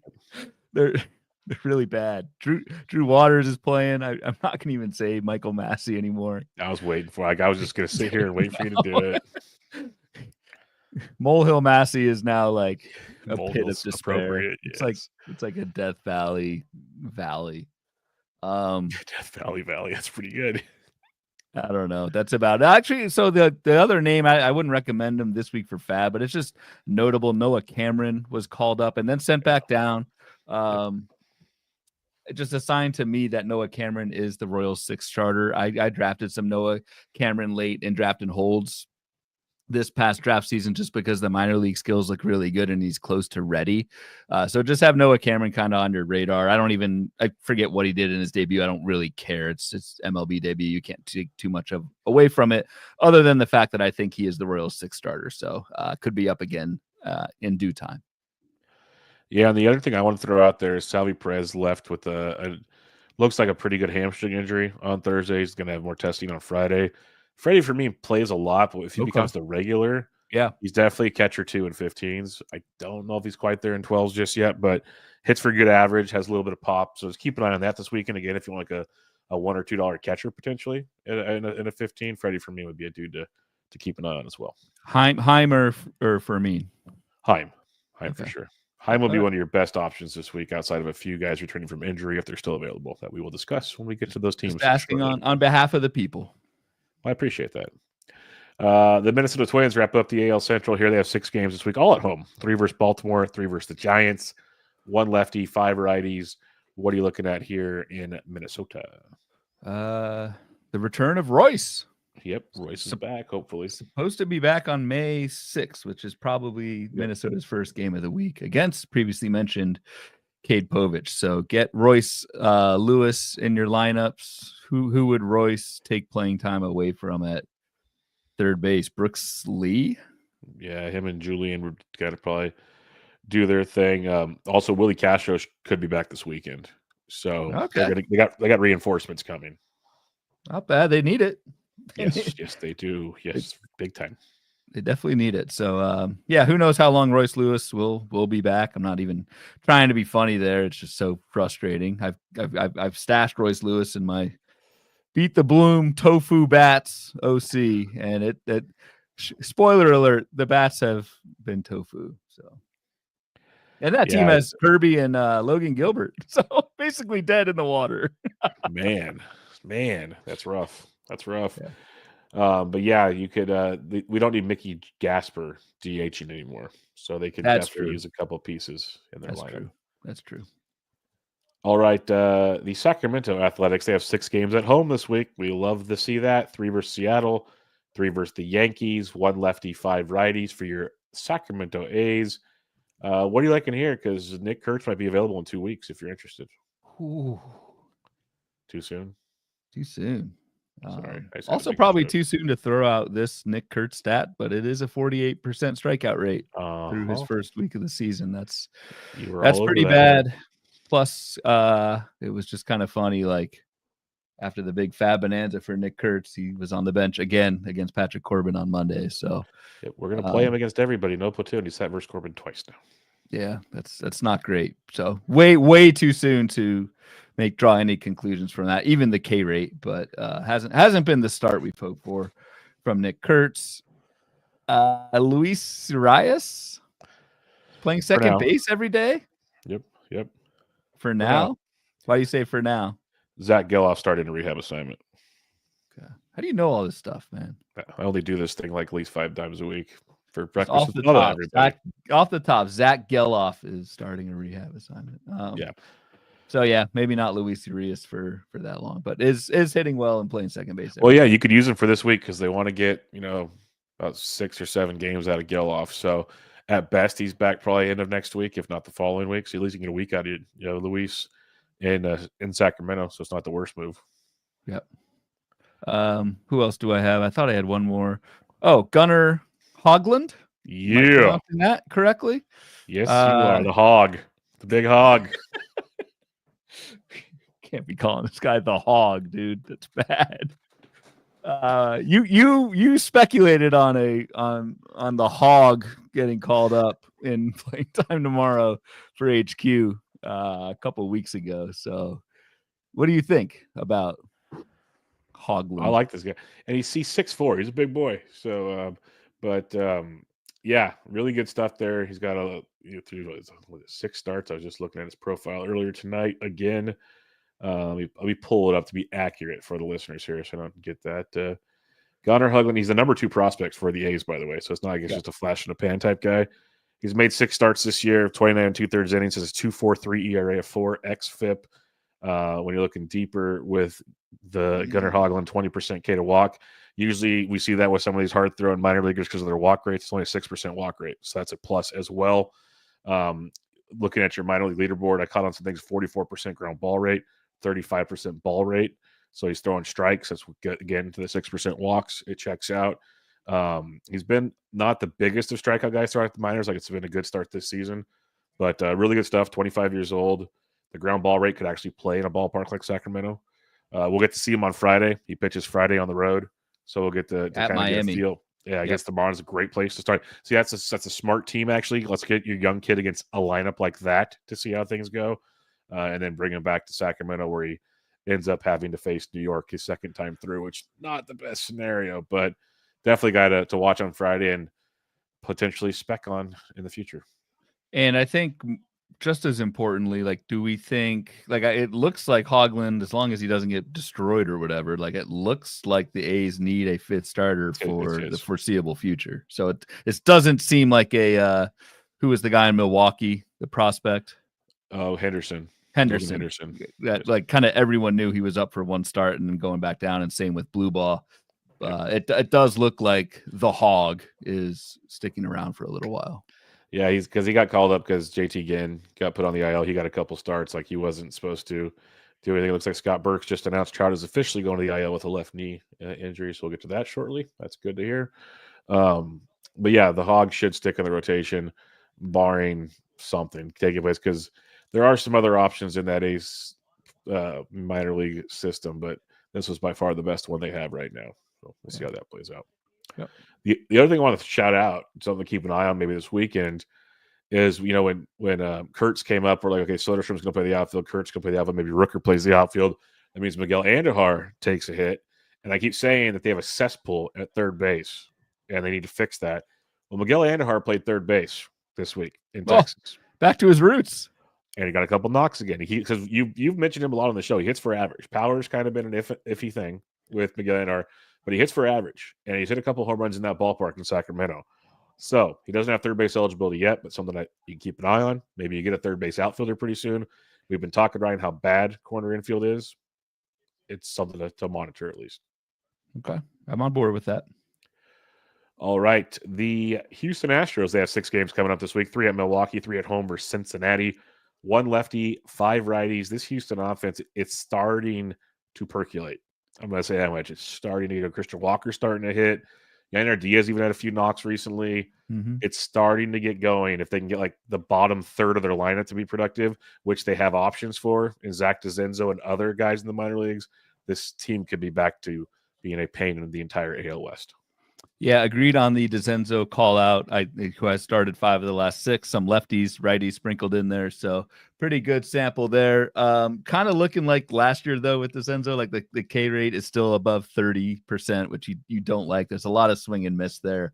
bad. Drew Waters is playing. I'm not gonna even say Michael Massey anymore. I was waiting for. I was just gonna sit here and wait for you to do it. Molehill Massey is now like a pit of despair. Yes. It's like a Death Valley. Death Valley. That's pretty good. I don't know. That's about it. Actually. So the other name, I wouldn't recommend him this week for FAAB, but it's just notable. Noah Cameron was called up and then sent back down. Just a sign to me that Noah Cameron is the Royals 6th starter. I drafted some Noah Cameron late in draft and holds this past draft season just because the minor league skills look really good and he's close to ready. So just have Noah Cameron kind of on your radar. I forget what he did in his debut. I don't really care. It's MLB debut. You can't take too much away from it other than the fact that I think he is the Royals 6th starter. So could be up again in due time. Yeah, and the other thing I want to throw out there is Salvi Perez left with looks like a pretty good hamstring injury on Thursday. He's going to have more testing on Friday. Freddie, for me, plays a lot, but if he becomes the regular, he's definitely a catcher 2 in 15s. I don't know if he's quite there in 12s just yet, but hits for good average, has a little bit of pop. So just keep an eye on that this weekend. Again, if you want like a $1 or $2 catcher potentially in a 15, Freddie for me would be a dude to keep an eye on as well. Heim or Fermin? Heim for sure. Heim will be one of your best options this week outside of a few guys returning from injury if they're still available that we will discuss when we get to those teams. Just asking on behalf of the people. I appreciate that. The Minnesota Twins wrap up the AL Central here. They have 6 games this week, all at home. 3 versus Baltimore, 3 versus the Giants, 1 lefty, 5 righties. What are you looking at here in Minnesota? The return of Royce. Yep, Royce is back, hopefully. Supposed to be back on May 6th, which is probably Minnesota's first game of the week against previously mentioned Cade Povich. So get Royce Lewis in your lineups. Who would Royce take playing time away from at third base? Brooks Lee? Yeah, him and Julian would got to probably do their thing. Also, Willie Castro could be back this weekend. So they got reinforcements coming. Not bad. They need it. Yes, they do. Yes, big time. They definitely need it. So, who knows how long Royce Lewis will be back? I'm not even trying to be funny there. It's just so frustrating. I've stashed Royce Lewis in my Beat the Bloom Tofu Bats OC, and spoiler alert, the bats have been tofu. So, and that team has Kirby and Logan Gilbert, so basically dead in the water. man, that's rough. But yeah, you could. We don't need Mickey Gasper DHing anymore, so they could That's definitely true. use a couple pieces in their That's lineup. true. That's true. All right, the Sacramento Athletics, they have 6 games at home this week. We love to see that. 3 versus Seattle, 3 versus the Yankees, 1 lefty, 5 righties for your Sacramento A's. What do you like in here? Because Nick Kurtz might be available in 2 weeks if you're interested. Ooh, Too soon? too soon. Sorry, I just had to Also, make the probably joke. too soon to throw out this Nick Kurtz stat, but it is a 48% strikeout rate through his Uh-huh. first week of the season. That's You were all over pretty that, man. bad. Plus, it was just kind of funny. Like after the big FAAB bonanza for Nick Kurtz, he was on the bench again against Patrick Corbin on Monday. So Yep, we're gonna play him against everybody. No platoon. He's sat versus Corbin twice now. yeah, that's not great. So way too soon to draw any conclusions from that. Even the K rate, but hasn't been the start we've hoped for from Nick Kurtz. Luis Urias playing second base every day. Yep. For now. Why do you say for now? Zach Geloff started a rehab assignment. Okay. How do you know all this stuff, man? I only do this thing like at least 5 times a week for Just breakfast off with the top, everybody. off the top, Zach Geloff is starting a rehab assignment. Yeah. So yeah, maybe not Luis Urias for that long, but is hitting well and playing second base. Well, yeah, you could use him for this week because they want to get about 6 or 7 games out of Geloff. So at best, he's back probably end of next week, if not the following week. So at least you can get a week out of Luis in Sacramento. So it's not the worst move. Yep. Who else do I have? I thought I had one more. Oh, Gunnar Hoglund. Yeah. Am I pronouncing that correctly? Yes, you are. The hog. The big hog. Can't be calling this guy the hog, dude. That's bad. You speculated on the hog getting called up in playing time tomorrow for HQ a couple of weeks ago. So, what do you think about Hoglund? I like this guy, and he's 6'4". He's a big boy. So, yeah, really good stuff there. He's got through 6 starts. I was just looking at his profile earlier tonight again. Let me pull it up to be accurate for the listeners here, so I don't get that. Gunnar Hoglund, he's the number 2 prospect for the A's, by the way. So it's not like it's just a flash in the pan type guy. He's made 6 starts this year, 29 2/3 innings, has a 2.43 ERA, a 4 xFIP. When you're looking deeper with the Gunnar Hoglund 20% K to walk, usually we see that with some of these hard throwing minor leaguers because of their walk rates. It's only a 6% walk rate, so that's a plus as well. Looking at your minor league leaderboard, I caught on some things: 44% ground ball rate, 35% ball rate. So he's throwing strikes. That's again to the 6% walks. It checks out. He's been not the biggest of strikeout guys throughout the minors. Like it's been a good start this season, but really good stuff. 25 years old. The ground ball rate could actually play in a ballpark like Sacramento. We'll get to see him on Friday. He pitches Friday on the road, so we'll get to kind of get a feel. Yeah, I guess the Marlins is a great place to start. See, that's a smart team actually. Let's get your young kid against a lineup like that to see how things go, and then bring him back to Sacramento where he ends up having to face New York his second time through, which not the best scenario, but definitely got to watch on Friday and potentially spec on in the future. And I think just as importantly, like, do we think it looks like Hoglund, as long as he doesn't get destroyed or whatever, like it looks like the A's need a 5th starter for the foreseeable future. So it doesn't seem like who was the guy in Milwaukee, the prospect? Oh, Henderson. That like kind of everyone knew he was up for one start and then going back down, and same with Blue Ball. It does look like the hog is sticking around for a little while. Yeah, because he got called up because JT Ginn got put on the IL. He got a couple starts like he wasn't supposed to do anything. It looks like Scott Burks just announced Trout is officially going to the IL with a left knee injury, so we'll get to that shortly. That's good to hear. But yeah, the hog should stick in the rotation, barring something taking place, because there are some other options in that A's minor league system, but this was by far the best one they have right now. So we'll see how that plays out. Yep. The other thing I want to shout out, something to keep an eye on maybe this weekend, is when Kurtz came up, we're like, okay, Soderstrom's going to play the outfield, Kurtz going to play the outfield, maybe Rooker plays the outfield. That means Miguel Andujar takes a hit, and I keep saying that they have a cesspool at third base, and they need to fix that. Well, Miguel Andujar played third base this week in Texas. Back to his roots. And he got a couple knocks again. Because you've mentioned him a lot on the show. He hits for average. Power's kind of been an iffy thing with Miguel Andujar, but he hits for average, and he's hit a couple home runs in that ballpark in Sacramento. So he doesn't have third base eligibility yet, but something that you can keep an eye on. Maybe you get a third base outfielder pretty soon. We've been talking, Ryan, how bad corner infield is. It's something to monitor at least. Okay, I'm on board with that. All right. The Houston Astros, they have 6 games coming up this week, 3 at Milwaukee, 3 at home versus Cincinnati, 1 lefty, 5 righties. This Houston offense, it's starting to percolate. I'm going to say that much. It's starting to get Christian Walker starting to hit. Yainer Diaz even had a few knocks recently. It's starting to get going. If they can get like the bottom third of their lineup to be productive, which they have options for, in Zach DeZenzo and other guys in the minor leagues, this team could be back to being a pain in the entire AL West. Yeah, agreed on the DeZenzo call out. Who has started 5 of the last 6, some lefties, righties sprinkled in there. So pretty good sample there. Kind of looking like last year, though, with DeZenzo, like the K rate is still above 30%, which you don't like. There's a lot of swing and miss there.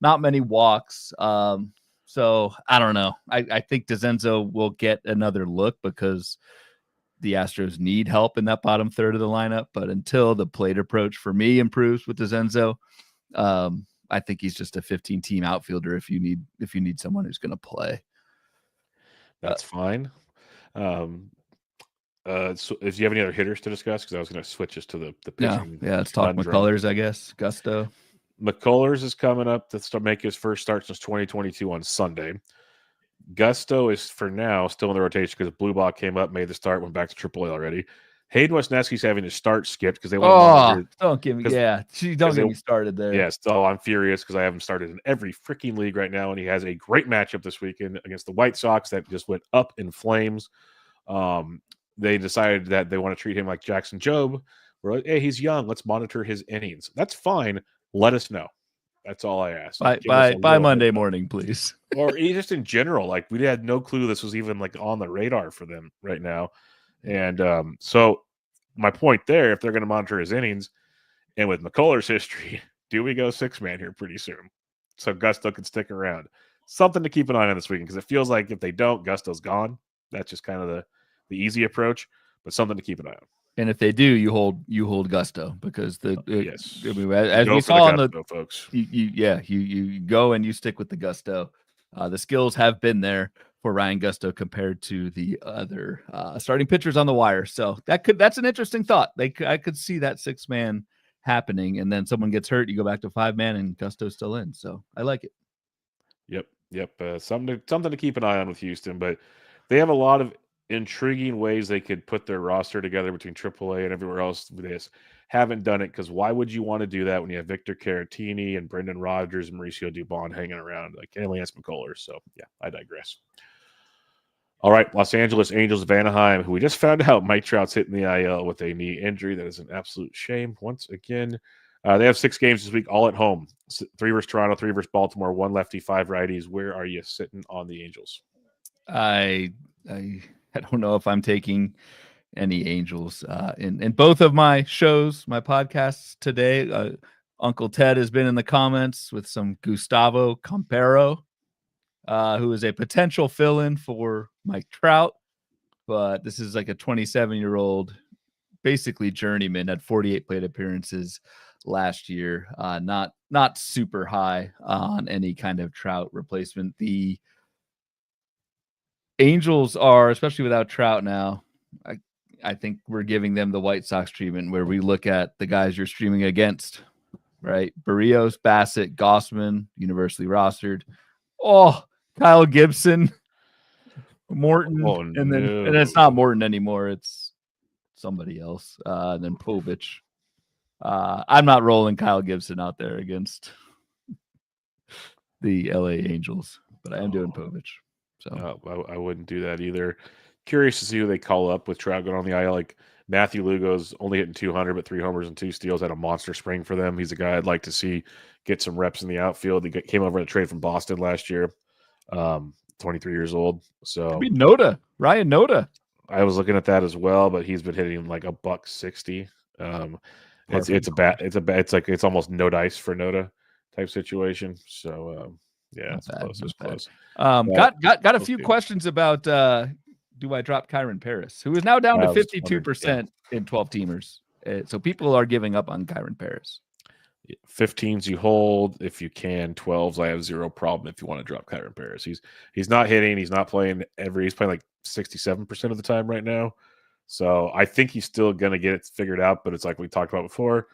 Not many walks. So I don't know. I think DeZenzo will get another look because the Astros need help in that bottom third of the lineup. But until the plate approach for me improves with DeZenzo, I think he's just a 15-team outfielder if you need someone who's going to play. That's fine. So if you have any other hitters to discuss, because I was going to switch us to the pitching. Yeah, let's talk McCullers, I guess. Gusto. McCullers is coming up to make his first start since 2022 on Sunday. Gusto is, for now, still in the rotation because Blubach came up, made the start, went back to AAA already. Hayden Wesneski's having his start skipped because they want to don't get me started there. Yes, I'm furious because I have him started in every freaking league right now, and he has a great matchup this weekend against the White Sox that just went up in flames. They decided that they want to treat him like Jackson Jobe. We're like, hey, he's young. Let's monitor his innings. That's fine. Let us know. That's all I ask. By Monday morning, please. Or just in general, like we had no clue this was even like on the radar for them right now. And so my point there, if they're going to monitor his innings, and with McCullers' history, do we go 6-man here pretty soon? So Gusto can stick around. Something to keep an eye on this weekend because it feels like if they don't, Gusto's gone. That's just kind of the easy approach, but something to keep an eye on. And if they do, you hold Gusto because yes, as we saw on Gusto, folks. You go and you stick with the Gusto. The skills have been there for Ryan Gusto compared to the other starting pitchers on the wire. So that's an interesting thought. I could see that 6-man happening, and then someone gets hurt, you go back to 5-man, and Gusto's still in. So I like it. Yep. Something to keep an eye on with Houston, but they have a lot of intriguing ways they could put their roster together between AAA and everywhere else. They just haven't done it because why would you want to do that when you have Victor Caratini and Brendan Rodgers and Mauricio Dubon hanging around like Lance McCullers? So yeah, I digress. All right, Los Angeles Angels of Anaheim, who we just found out Mike Trout's hitting the IL with a knee injury. That is an absolute shame once again. They have 6 games this week, all at home. 3 versus Toronto, 3 versus Baltimore, 1 lefty, 5 righties. Where are you sitting on the Angels? I don't know if I'm taking any Angels. In both of my shows, my podcasts today, Uncle Ted has been in the comments with some Gustavo Campero, who is a potential fill-in for Mike Trout. But this is like a 27-year-old, basically journeyman, had 48 plate appearances last year. Not super high on any kind of Trout replacement. The Angels are, especially without Trout now, I think we're giving them the White Sox treatment where we look at the guys you're streaming against, right? Barrios, Bassett, Gossman, universally rostered. Oh, Kyle Gibson, Morton, and it's not Morton anymore. It's somebody else. And then Povich. I'm not rolling Kyle Gibson out there against the LA Angels, but I am doing Povich. So I wouldn't do that either. Curious to see who they call up with Trout going on the IL. Like Matthew Lugo's only hitting 200, but 3 homers and 2 steals. Had a monster spring for them. He's a guy I'd like to see get some reps in the outfield. He came over in a trade from Boston last year. 23 years old. So Ryan Noda. I was looking at that as well, but he's been hitting like $160. It's almost no dice for Noda type situation. So yeah, it's close. It's close. Got a few questions about do I drop Kyron Paris, who is now down to 52% in 12 teamers. So people are giving up on Kyron Paris. 15s you hold if you can. 12s I have zero problem if you want to drop Kyron Paris. He's not hitting. He's not playing he's playing like 67% of the time right now. So I think he's still going to get it figured out. But it's like we talked about before.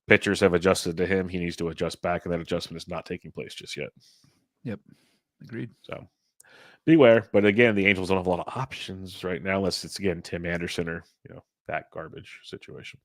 Pitchers have adjusted to him. He needs to adjust back, and that adjustment is not taking place just yet. Yep. Agreed. So beware. But again, the Angels don't have a lot of options right now, unless it's again Tim Anderson or that garbage situation.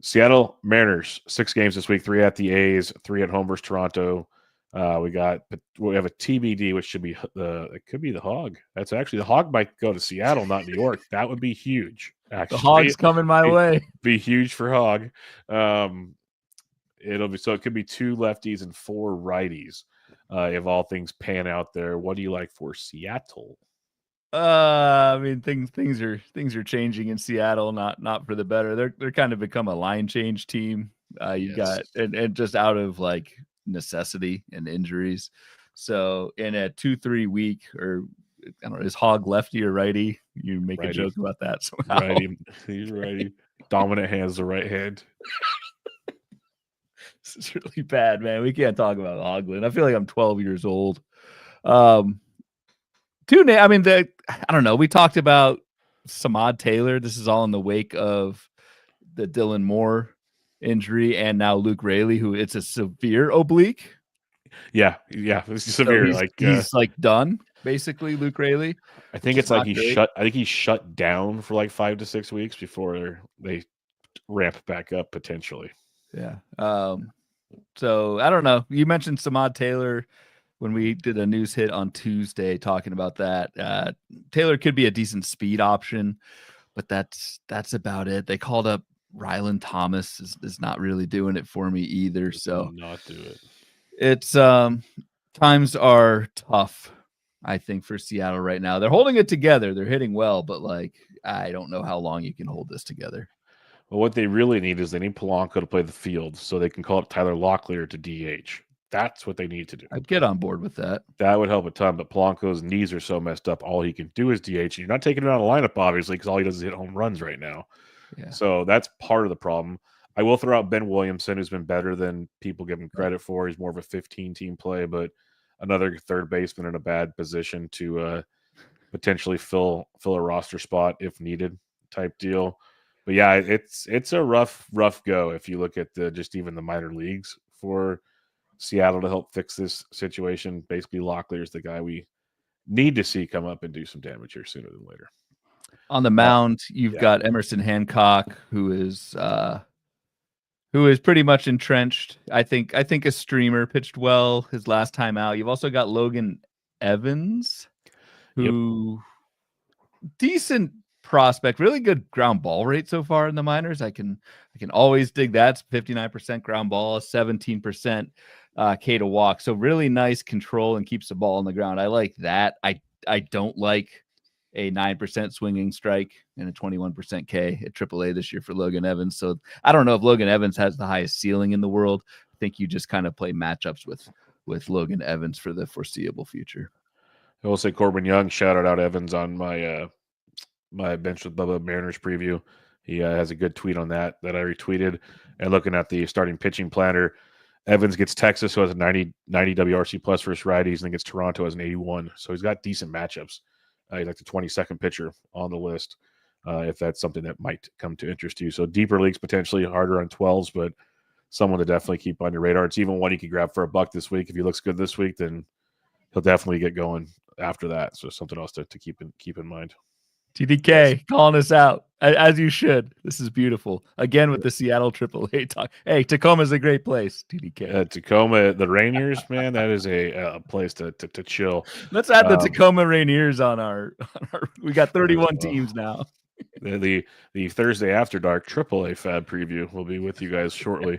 Seattle Mariners, 6 games this week, 3 at the A's, 3 at home versus Toronto. We have a TBD, which should be it could be the Hog. That's actually the Hog might go to Seattle, not New York. That would be huge. Actually, the Hog's coming my way. Be huge for Hog. It could be 2 lefties and 4 righties. If all things pan out there, what do you like for Seattle? I mean, things are changing in Seattle, not for the better. They're kind of become a line change team. You've got and just out of like necessity and injuries. So in a 2-3 week, or I don't know, is Hog lefty or righty? You make a joke about that somehow. Righty, he's righty. Dominant hands, the right hand. This is really bad, man. We can't talk about Hoglund. I feel like I'm 12 years old. I don't know. We talked about Samad Taylor. This is all in the wake of the Dylan Moore injury, and now Luke Raley, who it's a severe oblique. Yeah, it's severe. So he's like done, basically. Luke Raley. I think it's like he's shut down for like 5 to 6 weeks before they ramp back up potentially. Yeah. So I don't know. You mentioned Samad Taylor when we did a news hit on Tuesday talking about that. Taylor could be a decent speed option, but that's about it. They called up Rylan Thomas is not really doing it for me either. So not do it. It's times are tough, I think, for Seattle right now. They're holding it together. They're hitting well, but like I don't know how long you can hold this together. Well, what they really need is they need Polanco to play the field so they can call up Tyler Locklear to DH. That's what they need to do. I'd get on board with that. That would help a ton, but Polanco's knees are so messed up, all he can do is DH. And you're not taking him out of the lineup, obviously, because all he does is hit home runs right now. Yeah. So that's part of the problem. I will throw out Ben Williamson, who's been better than people give him credit for. He's more of a 15-team play, but another third baseman in a bad position to potentially fill a roster spot if needed type deal. But yeah, it's a rough go if you look at just even the minor leagues for Seattle to help fix this situation. Basically, Locklear is the guy we need to see come up and do some damage here sooner than later. On the mound, you've got Emerson Hancock, who is pretty much entrenched. I think a streamer pitched well his last time out. You've also got Logan Evans, who decent prospect, really good ground ball rate so far in the minors. I can always dig that. It's 59% ground ball, 17% K to walk. So really nice control and keeps the ball on the ground. I like that. I don't like a 9% swinging strike and a 21% K at AAA this year for Logan Evans. So I don't know if Logan Evans has the highest ceiling in the world. I think you just kind of play matchups with Logan Evans for the foreseeable future. I will say Corbin Young shouted out Evans on my my Bench with Bubba Mariners preview. He has a good tweet on that I retweeted. And looking at the starting pitching planner, Evans gets Texas, who has a 90 WRC plus versus righties, and then gets Toronto as an 81. So he's got decent matchups. He's like the 22nd pitcher on the list, if that's something that might come to interest you. So deeper leagues potentially harder on 12s, but someone to definitely keep on your radar. It's even one you could grab for $1 this week. If he looks good this week, then he'll definitely get going after that. So something else to keep in mind. TDK calling us out, as you should. This is beautiful. Again with the Seattle AAA talk. Hey, Tacoma's a great place, TDK. Tacoma, the Rainiers, man, that is a place to chill. Let's add the Tacoma Rainiers on our we got 31 teams now. The Thursday After Dark AAA FAAB preview will be with you guys shortly.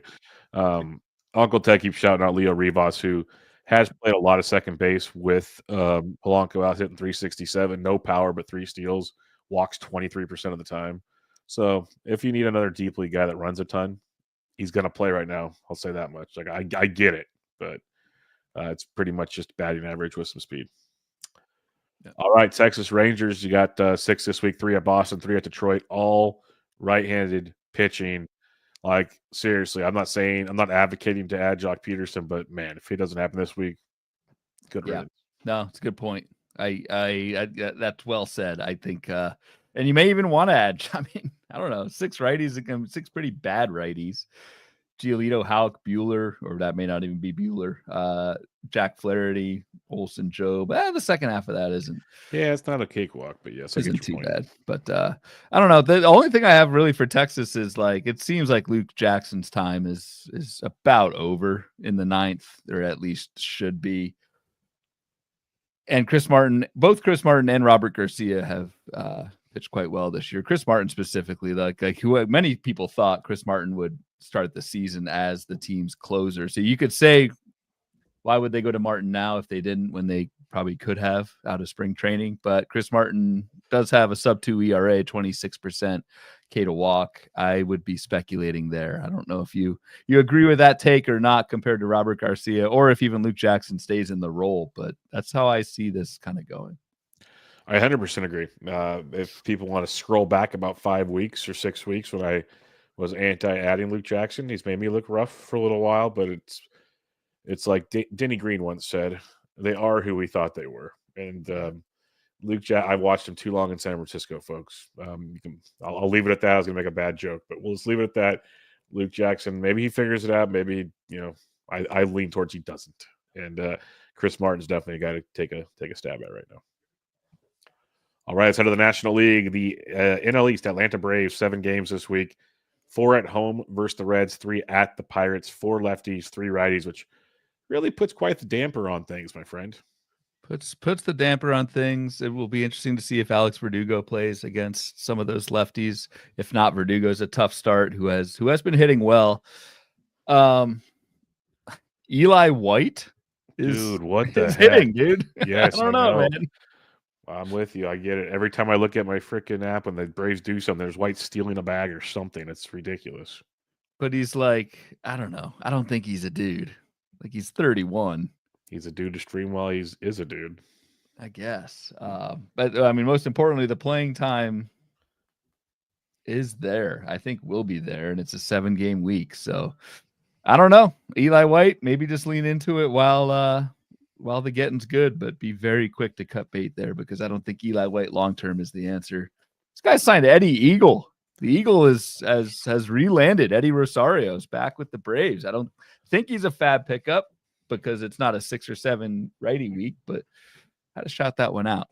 Uncle Ted keeps shouting out Leo Rivas, who has played a lot of second base with Polanco out hitting 367, no power but 3 steals, walks 23% of the time. So if you need another deep league guy that runs a ton, he's going to play right now. I'll say that much. Like I get it, but it's pretty much just batting average with some speed. Yeah. All right, Texas Rangers, you got 6 this week, 3 at Boston, 3 at Detroit, all right-handed pitching. Like, seriously, I'm not advocating to add Jock Peterson, but man, if he doesn't happen this week, good Yeah, riddance. no, it's a good point. I that's well said. I think, and you may even want to add. I mean, I don't know, 6 righties, 6 pretty bad righties. Giolito, Houck, Bueller, or that may not even be Bueller. Jack Flaherty, Olson, Job. The second half of that isn't it's not a cakewalk, but yes, I get your too point. bad. But I don't know. The only thing I have really for Texas is like it seems like Luke Jackson's time is about over in the 9th, or at least should be. And both Chris Martin and Robert Garcia have pitched quite well this year. Chris Martin specifically, like who many people thought Chris Martin would start the season as the team's closer. So you could say, why would they go to Martin now if they didn't when they probably could have out of spring training? But Chris Martin does have a sub-2 ERA, 26% K to walk. I would be speculating there. I don't know if you agree with that take or not compared to Robert Garcia, or if even Luke Jackson stays in the role. But that's how I see this kind of going. I 100% agree. If people want to scroll back about 5 weeks or 6 weeks when I was anti-adding Luke Jackson, he's made me look rough for a little while, but it's like Denny Green once said, they are who we thought they were. And I watched him too long in San Francisco, folks. I'll leave it at that. I was going to make a bad joke, but we'll just leave it at that. Luke Jackson, maybe he figures it out. Maybe, I lean towards he doesn't. And Chris Martin's definitely a guy to take a stab at right now. All right, let's head to the National League. The NL East, Atlanta Braves, 7 games this week. 4 at home versus the Reds, 3 at the Pirates, 4 lefties, 3 righties, which really puts quite the damper on things, my friend. Puts the damper on things. It will be interesting to see if Alex Verdugo plays against some of those lefties. If not, Verdugo's a tough start who has been hitting well. Eli White is what the heck? hitting, dude. Yes, I don't know, man. I'm with you. I get it. Every time I look at my freaking app when the Braves do something, there's White stealing a bag or something. It's ridiculous. But he's like, I don't know. I don't think he's a dude. Like, he's 31. He's a dude to stream while is a dude, I guess. But I mean, most importantly, the playing time is there. I think will be there, and it's a 7-game week. So I don't know. Eli White, maybe just lean into it while the getting's good, but be very quick to cut bait there, because I don't think Eli White long term is the answer. This guy signed Eddie Eagle. The Eagle has re-landed. Eddie Rosario's back with the Braves. I don't think he's a FAAB pickup because it's not a 6 or 7 righty week, but I had to shout that one out.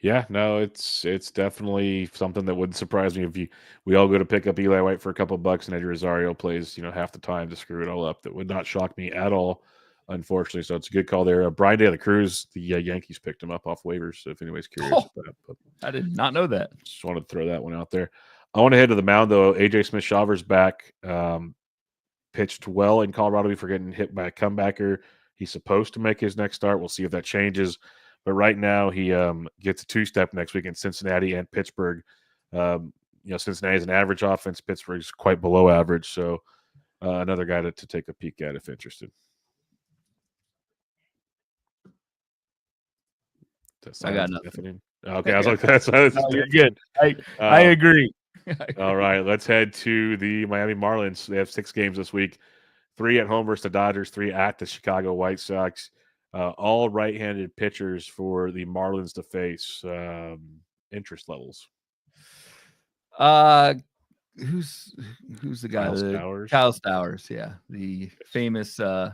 Yeah, no, it's definitely something that wouldn't surprise me if we all go to pick up Eli White for a couple bucks and Eddie Rosario plays half the time to screw it all up. That would not shock me at all, unfortunately. So it's a good call there. Brian De La Cruz, the Yankees picked him up off waivers. So if anybody's curious about that, but I did not know that. Just wanted to throw that one out there. I want to head to the mound though. AJ Smith-Shawver's back. Pitched well in Colorado before getting hit by a comebacker. He's supposed to make his next start. We'll see if that changes. But right now he gets a 2-step next week in Cincinnati and Pittsburgh. Cincinnati's an average offense. Pittsburgh's quite below average. So another guy to take a peek at if interested. I got nothing. Okay, I was like, that's you're good. I agree. All right, let's head to the Miami Marlins. They have 6 games this week. 3 at home versus the Dodgers, 3 at the Chicago White Sox. All right-handed pitchers for the Marlins to face. Interest levels. Who's the guy? Kyle Stowers, yeah, the famous Trevor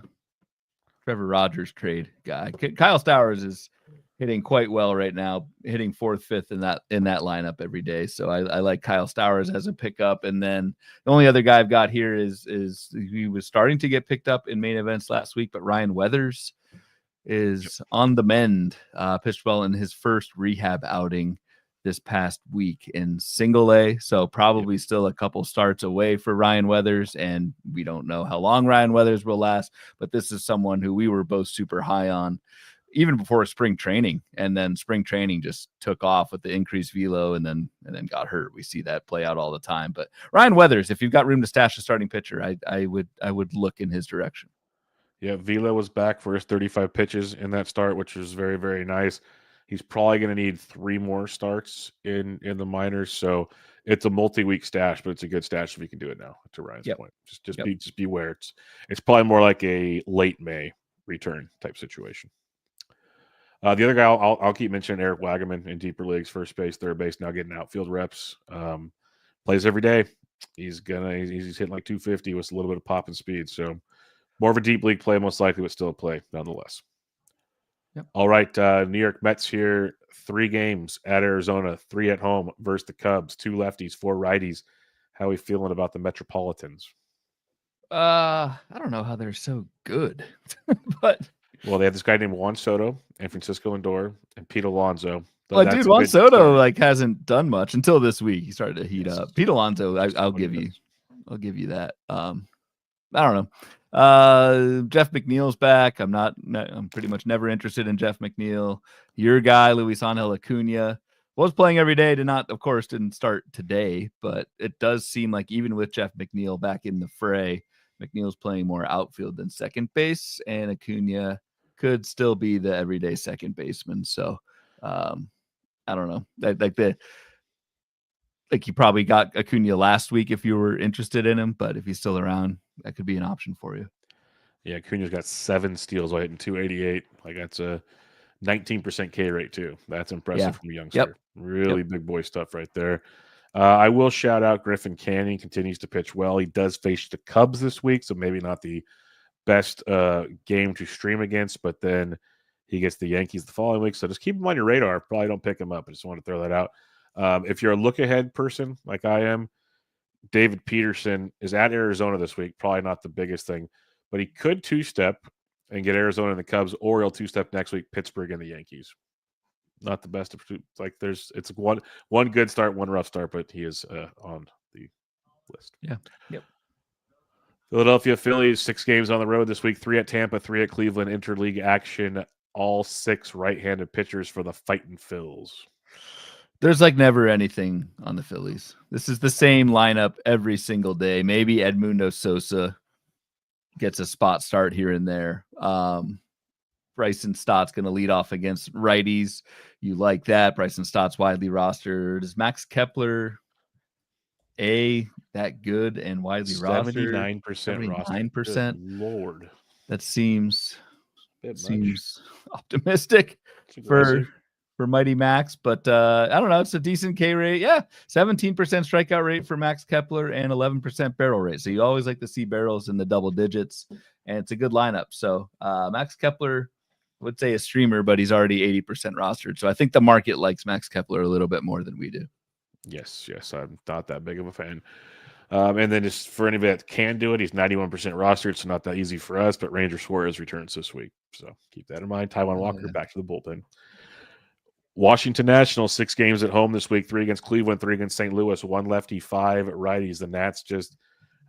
Rogers trade guy. Kyle Stowers is hitting quite well right now, hitting 4th, 5th in that lineup every day. So I like Kyle Stowers as a pickup. And then the only other guy I've got here is he was starting to get picked up in main events last week, but Ryan Weathers is on the mend. Pitched well in his first rehab outing this past week in single A. So probably still a couple starts away for Ryan Weathers. And we don't know how long Ryan Weathers will last, but this is someone who we were both super high on even before spring training, and then spring training just took off with the increased velo and then got hurt. We see that play out all the time. But Ryan Weathers, if you've got room to stash a starting pitcher, I would look in his direction. Yeah, velo was back for his 35 pitches in that start, which was very, very nice. He's probably going to need 3 more starts in the minors. So it's a multi-week stash, but it's a good stash if you can do it now. To Ryan's Yep. point, just Yep. beware. It's probably more like a late May return type situation. The other guy I'll keep mentioning, Eric Wagaman in deeper leagues, first base, third base, now getting outfield reps. Plays every day. He's hitting like 250 with a little bit of pop and speed. So more of a deep league play, most likely, but still a play nonetheless. Yep. All right, New York Mets here. 3 games at Arizona, 3 at home versus the Cubs. 2 lefties, 4 righties. How are we feeling about the Metropolitans? I don't know how they're so good, but Well, they have this guy named Juan Soto and Francisco Lindor and Pete Alonso. well, That's dude, a Juan good Soto start. like hasn't done much until this week. He started to heat Yes. up. Pete Alonso, I'll what he give you, does. I'll give you that. I don't know. Jeff McNeil's back. I'm pretty much never interested in Jeff McNeil. Your guy, Luis Angel Acuna, was playing every day. Didn't start today, but it does seem like even with Jeff McNeil back in the fray, McNeil's playing more outfield than second base, and Acuna could still be the everyday second baseman. So, I don't know. Like you probably got Acuna last week if you were interested in him, but if he's still around, that could be an option for you. Yeah, Acuna's got 7 steals while hitting 288. Like that's a 19% K rate too. That's impressive from a youngster. Really big boy stuff right there. I will shout out Griffin Canning. Continues to pitch well. He does face the Cubs this week, so maybe not the best game to stream against, but then he gets the Yankees the following week. So just keep him on your radar. Probably don't pick him up. I just want to throw that out. If you're a look ahead person like I am, David Peterson is at Arizona this week. Probably not the biggest thing, but he could 2-step and get Arizona and the Cubs, or he'll 2-step next week, Pittsburgh and the Yankees. Not the best. Like it's one good start, one rough start, but he is on the list. Yeah. Yep. Philadelphia Phillies, 6 games on the road this week, 3 at Tampa, 3 at Cleveland, interleague action, all 6 right-handed pitchers for the Fightin' Phils. There's like never anything on the Phillies. This is the same lineup every single day. Maybe Edmundo Sosa gets a spot start here and there. Bryson Stott's going to lead off against righties. You like that. Bryson Stott's widely rostered. Is Max Kepler that good and widely rostered? 79% 79%. Lord. That seems Much. Optimistic for Mighty Max, but I don't know. It's a decent K rate. Yeah, 17% strikeout rate for Max Kepler and 11% barrel rate. So you always like to see barrels in the double digits, and it's a good lineup. So Max Kepler, I would say a streamer, but he's already 80% rostered. So I think the market likes Max Kepler a little bit more than we do. Yes, I'm not that big of a fan. And then just for anybody that can do it, he's 91% rostered, so not that easy for us. But Ranger Suarez returns this week, so keep that in mind. Taijuan Walker back to the bullpen. Washington Nationals, 6 games at home this week, 3 against Cleveland, 3 against St. Louis, 1 lefty, 5 righties. The Nats just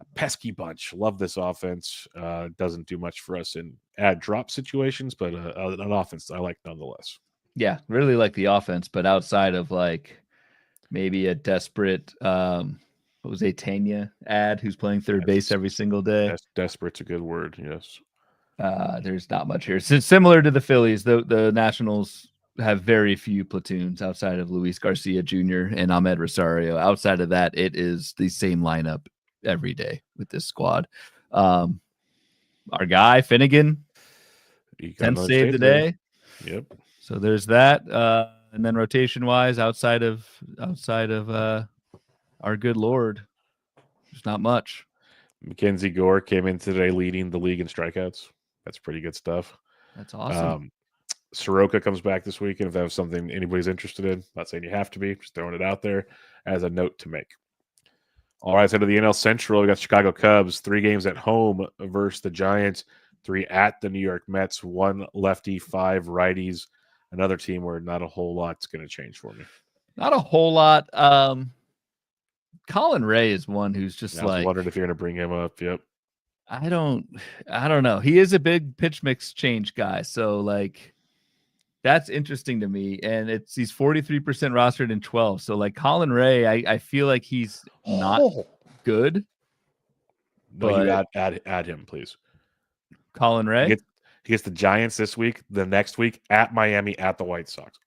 a pesky bunch. Love this offense. Doesn't do much for us in add drop situations, but an offense I like nonetheless. Yeah, really like the offense, but outside of like maybe a desperate Jose Tena ad who's playing third base every single day. Desperate's a good word, yes. There's not much here. So similar to the Phillies, the Nationals have very few platoons outside of Luis Garcia Jr. and Ahmed Rosario. Outside of that, it is the same lineup every day with this squad. Our guy Finnegan, 10th save today. Yep. So there's that. And then rotation wise, outside of our good Lord, there's not much. Mackenzie Gore came in today leading the league in strikeouts. That's pretty good stuff. That's awesome. Soroka comes back this weekend if that was something anybody's interested in. Not saying you have to be, just throwing it out there as a note to make. All right, so to the NL Central, we got Chicago Cubs, 3 games at home versus the Giants, 3 at the New York Mets, 1 lefty, 5 righties. Another team where not a whole lot's going to change for me. Not a whole lot. Colin Ray is one who's just I was wondering if you're going to bring him up. Yep. I don't know. He is a big pitch mix change guy. So like that's interesting to me. And he's 43% rostered in 12. So like Colin Ray, I feel like he's not good. No, you add him, please. Colin Ray? He gets the Giants this week, the next week at Miami, at the White Sox.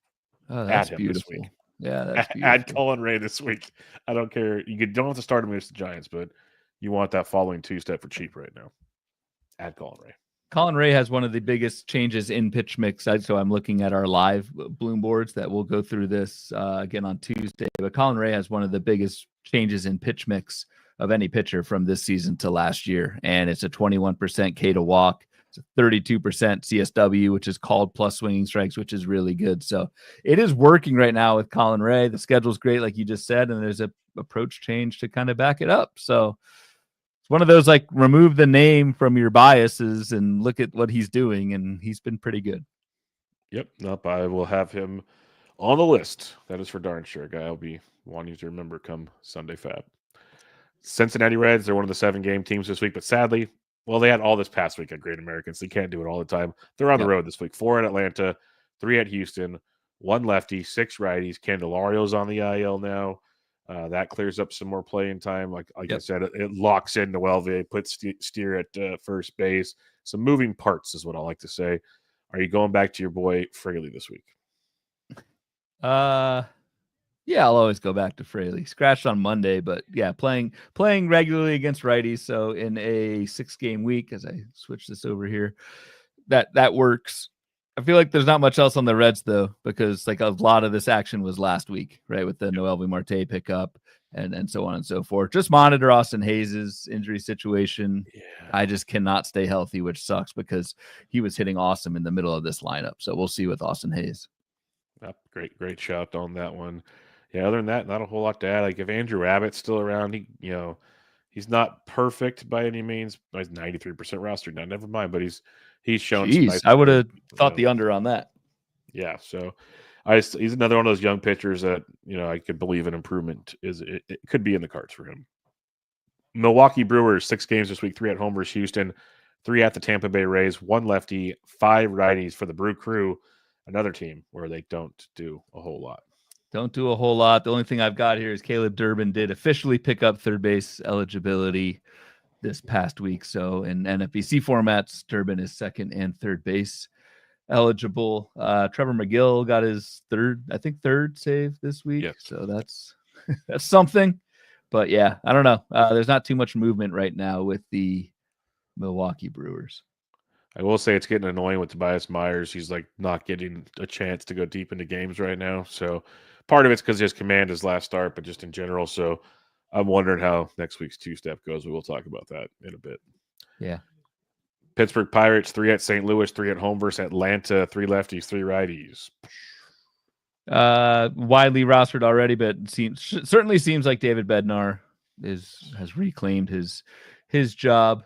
Oh, Add that's him this week. beautiful. Yeah, that's Add beautiful. Colin Ray this week. I don't care. You don't have to start him against the Giants, but you want that following two-step for cheap right now. Add Colin Ray. Colin Ray has one of the biggest changes in pitch mix. So I'm looking at our live bloom boards that we'll go through this again on Tuesday. But Colin Ray has one of the biggest changes in pitch mix of any pitcher from this season to last year. And it's a 21% K to walk. It's a 32% CSW, which is called plus swinging strikes, which is really good. So it is working right now with Colin Ray. The schedule's great, like you just said, and there's a approach change to kind of back it up. So one of those, like, remove the name from your biases and look at what he's doing, and he's been pretty good. Yep. Nope. I will have him on the list. That is for darn sure. A guy I'll be wanting to remember come Sunday FAAB. Cincinnati Reds, they're one of the 7-game teams this week, but sadly, well, they had all this past week at Great Americans. They can't do it all the time. They're on the road this week. 4 at Atlanta, 3 at Houston, 1 lefty, 6 righties. Candelario's on the IL now. That clears up some more playing time. Like I said, it locks in Noelvi, puts Steer at first base. Some moving parts is what I like to say. Are you going back to your boy Fraley this week? Yeah, I'll always go back to Fraley. Scratched on Monday, but yeah, playing regularly against righties. So in a 6-game week, as I switch this over here, that works. I feel like there's not much else on the Reds though, because like a lot of this action was last week, right? With the Noelvi Marte pickup and so on and so forth. Just monitor Austin Hayes' injury situation. Yeah. I just cannot stay healthy, which sucks because he was hitting awesome in the middle of this lineup. So we'll see with Austin Hayes. Great shout on that one. Yeah, other than that, not a whole lot to add. Like if Andrew Abbott's still around, he's not perfect by any means. He's 93% roster now. Never mind, but he's shown some nice. I would have thought the under on that. Yeah, so he's another one of those young pitchers that I could believe an improvement it could be in the cards for him. Milwaukee Brewers, 6 games this week, 3 at home versus Houston, 3 at the Tampa Bay Rays, 1 lefty, 5 righties for the Brew Crew, another team where they don't do a whole lot. Don't do a whole lot. The only thing I've got here is Caleb Durbin did officially pick up third base eligibility this past week. So in NFBC formats, Durbin is second and third base eligible. Trevor McGill got his third save this week. Yep. So that's something. But yeah, I don't know. There's not too much movement right now with the Milwaukee Brewers. I will say it's getting annoying with Tobias Myers. He's like not getting a chance to go deep into games right now. So part of it's because his command his last start, but just in general. So I'm wondering how next week's 2-step goes. We will talk about that in a bit. Yeah. Pittsburgh Pirates, 3 at St. Louis, 3 at home versus Atlanta, 3 lefties, 3 righties. Widely rostered already, but certainly seems like David Bednar has reclaimed his job.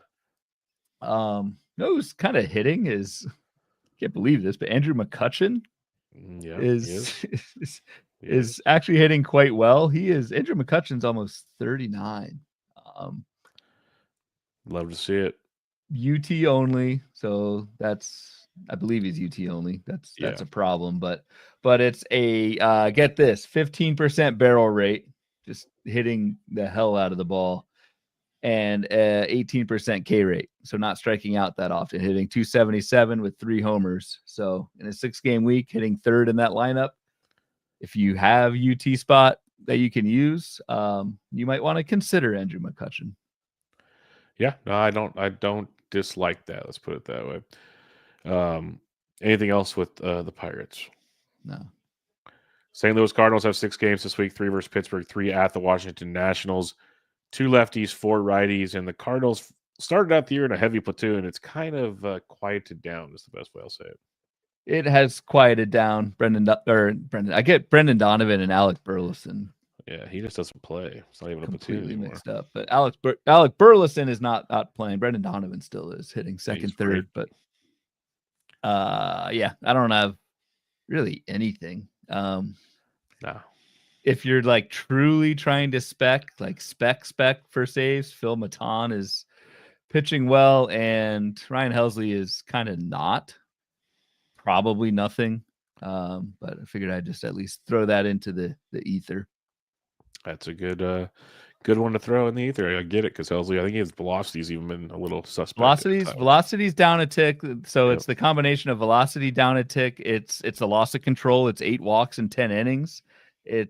Who's kind of hitting can't believe this, but Andrew McCutchen is actually hitting quite well. Andrew McCutchen's almost 39. Love to see it. UT only, so I believe he's UT only. That's a problem, but it's a get this 15% barrel rate, just hitting the hell out of the ball, and 18% K rate, so not striking out that often, hitting 277 with 3 homers. So in a 6-game week, hitting third in that lineup. If you have UT spot that you can use, you might want to consider Andrew McCutchen. Yeah, no, I don't dislike that. Let's put it that way. Anything else with the Pirates? No. St. Louis Cardinals have 6 games this week, 3 versus Pittsburgh, 3 at the Washington Nationals, 2 lefties, 4 righties, and the Cardinals started out the year in a heavy platoon. It's kind of quieted down is the best way I'll say it. It has quieted down. Brendan. I get Brendan Donovan and Alec Burleson. Yeah, he just doesn't play. It's not even a platoon anymore. Mixed up. But Alec Burleson is not out playing. Brendan Donovan still is hitting second, third. But yeah, I don't have really anything. No. If you're like truly trying to spec for saves, Phil Maton is pitching well, and Ryan Helsley is kind of not. Probably nothing. But I figured I'd just at least throw that into the ether. That's a good good one to throw in the ether. I get it because Helsley, I think his velocity's even been a little suspect. Velocity's down a tick. So Yep. it's the combination of velocity down a tick. It's a loss of control. It's 8 walks in 10 innings.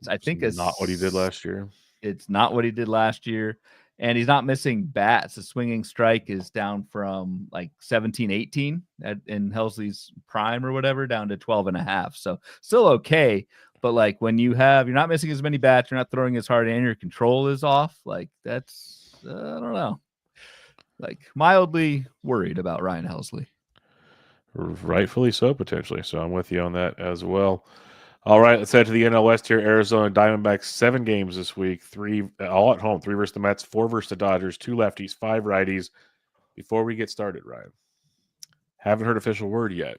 I think it's not what he did last year. It's not what he did last year. And he's not missing bats. The swinging strike is down from like 17, 18 in Helsley's prime or whatever, down to 12.5. So still okay. But like when you're not missing as many bats, you're not throwing as hard, and your control is off. Like that's I don't know. Like mildly worried about Ryan Helsley. Rightfully so, potentially. So I'm with you on that as well. All right, let's head to the NL West here. Arizona Diamondbacks, 7 games this week, 3 all at home, 3 versus the Mets, 4 versus the Dodgers, 2 lefties, 5 righties. Before we get started, Ryan, haven't heard official word yet.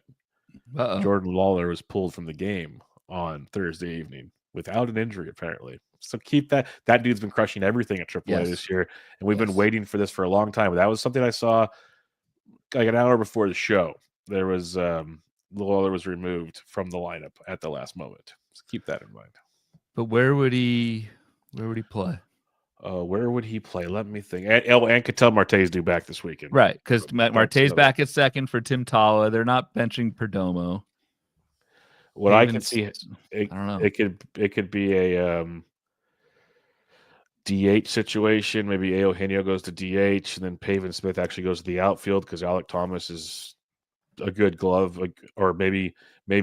Jordan Lawler was pulled from the game on Thursday evening without an injury, apparently. So keep that. That dude's been crushing everything at AAA this year, and we've been waiting for this for a long time. That was something I saw like an hour before the show. There was Lawler was removed from the lineup at the last moment. So keep that in mind. But where would he play? Where would he play? Let me think. And Ketel Marte's due back this weekend. Right, because Marte's back at second for Tim Tala. They're not benching Perdomo. What I can see, I don't know. It could be a DH situation. Maybe Eugenio goes to DH, and then Pavin Smith actually goes to the outfield because Alek Thomas is a good glove. Or maybe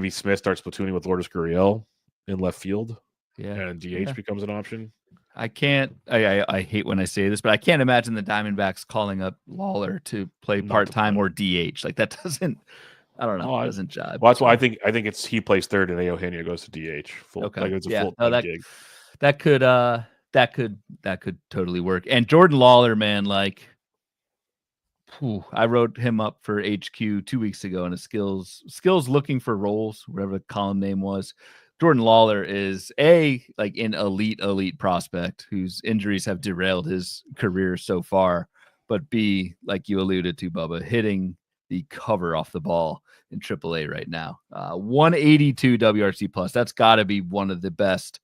Smith starts platooning with Lourdes Gurriel in left field. Yeah, and DH becomes an option. I can't. I hate when I say this, but I can't imagine the Diamondbacks calling up Lawler to play part-time or DH. Like that doesn't. I don't know. It doesn't jive. Well, that's why I think it's he plays third and Eugenio goes to DH. Okay. Like it's a full-time gig. That could totally work. And Jordan Lawler, man, like, I wrote him up for HQ 2 weeks ago in a skills looking for roles, whatever the column name was. Jordan Lawler is like an elite prospect whose injuries have derailed his career so far, but B, like you alluded to, Bubba, hitting the cover off the ball in AAA right now. 182 WRC plus. That's got to be one of the best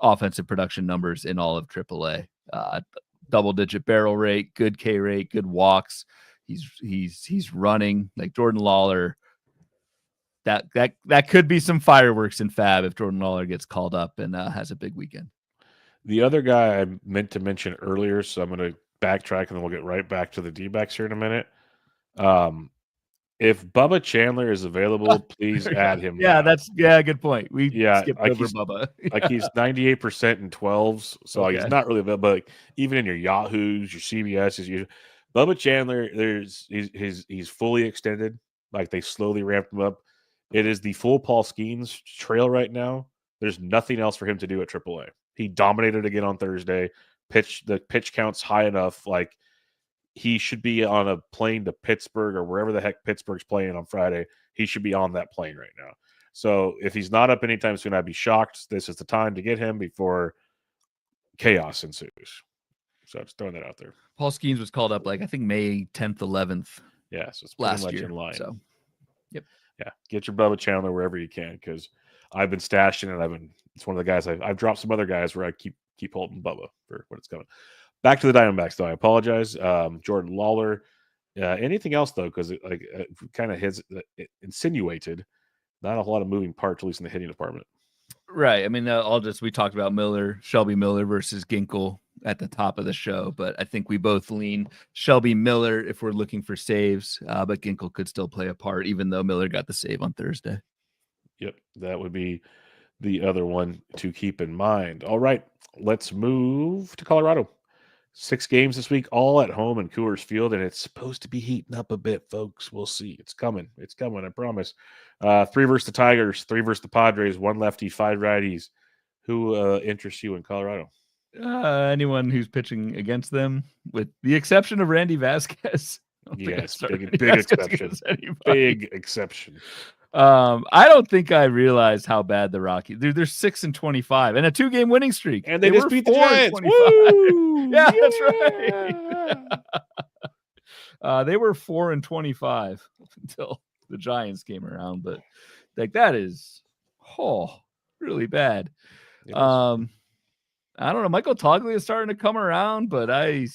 offensive production numbers in all of AAA. Double-digit barrel rate, good K rate, good walks. He's running like Jordan Lawler. That could be some fireworks in FAAB if Jordan Lawler gets called up and has a big weekend. The other guy I meant to mention earlier, so I'm going to backtrack and then we'll get right back to the D-backs here in a minute. If Bubba Chandler is available, please add him. Yeah, good point. We skipped over Bubba. Like he's 98% in 12s, so like he's not really available. But like, even in your Yahoos, your CBSs, Bubba Chandler, he's fully extended. Like they slowly ramped him up. It is the full Paul Skeens trail right now. There's nothing else for him to do at AAA. He dominated again on Thursday. The pitch count's high enough. Like he should be on a plane to Pittsburgh or wherever the heck Pittsburgh's playing on Friday. He should be on that plane right now. So if he's not up anytime soon, I'd be shocked. This is the time to get him before chaos ensues. So just throwing that out there. Paul Skeens was called up like I think May 10th, 11th. Yeah, so it's last much year in line. So, yep. Yeah, get your Bubba Chandler wherever you can because I've been stashing it. It's one of the guys I've dropped some other guys where I keep holding Bubba for when it's coming. Back to the Diamondbacks, though. I apologize. Jordan Lawler. Anything else, though, because it kind of insinuated not a lot of moving parts, at least in the hitting department. Right. I mean, we talked about Shelby Miller versus Ginkel at the top of the show, but I think we both lean Shelby Miller if we're looking for saves, but Ginkel could still play a part, even though Miller got the save on Thursday. Yep, that would be the other one to keep in mind. All right, let's move to Colorado. 6 games this week, all at home in Coors Field, and it's supposed to be heating up a bit, folks. We'll see. It's coming. I promise. 3 versus the Tigers, 3 versus the Padres, 1 lefty, 5 righties. Who interests you in Colorado? Anyone who's pitching against them, with the exception of Randy Vasquez. Yes, big exception. Big exception. I don't think I realized how bad the Rockies. They're 6-25 and a 2-game winning streak, and they just beat the Giants. Yeah, that's right. They were 4-25 until the Giants came around, but like that is really bad. I don't know. Michael Togley is starting to come around, but I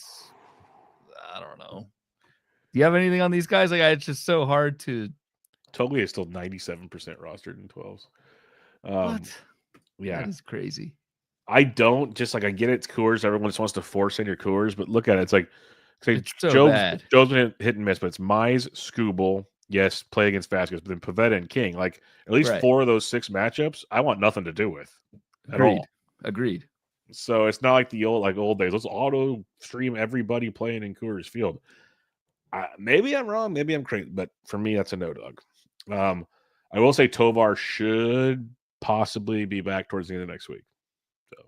don't know. Do you have anything on these guys? Like, it's just so hard to. Togley is still 97% rostered in 12s. What? Yeah, that is crazy. I don't just like I get it's Coors. Everyone just wants to force in your Coors, but look at it. It's like It's so bad. Joe's been hit and miss, but it's Mize, Scooble, yes, play against Vasquez, but then Pavetta and King. Like at least Right. 4 of those 6 matchups, I want nothing to do with at all. Agreed. So it's not like the old days. Let's auto stream everybody playing in Coors Field. Maybe I'm wrong. Maybe I'm crazy, but for me, that's a no dog. I will say Tovar should possibly be back towards the end of next week. So,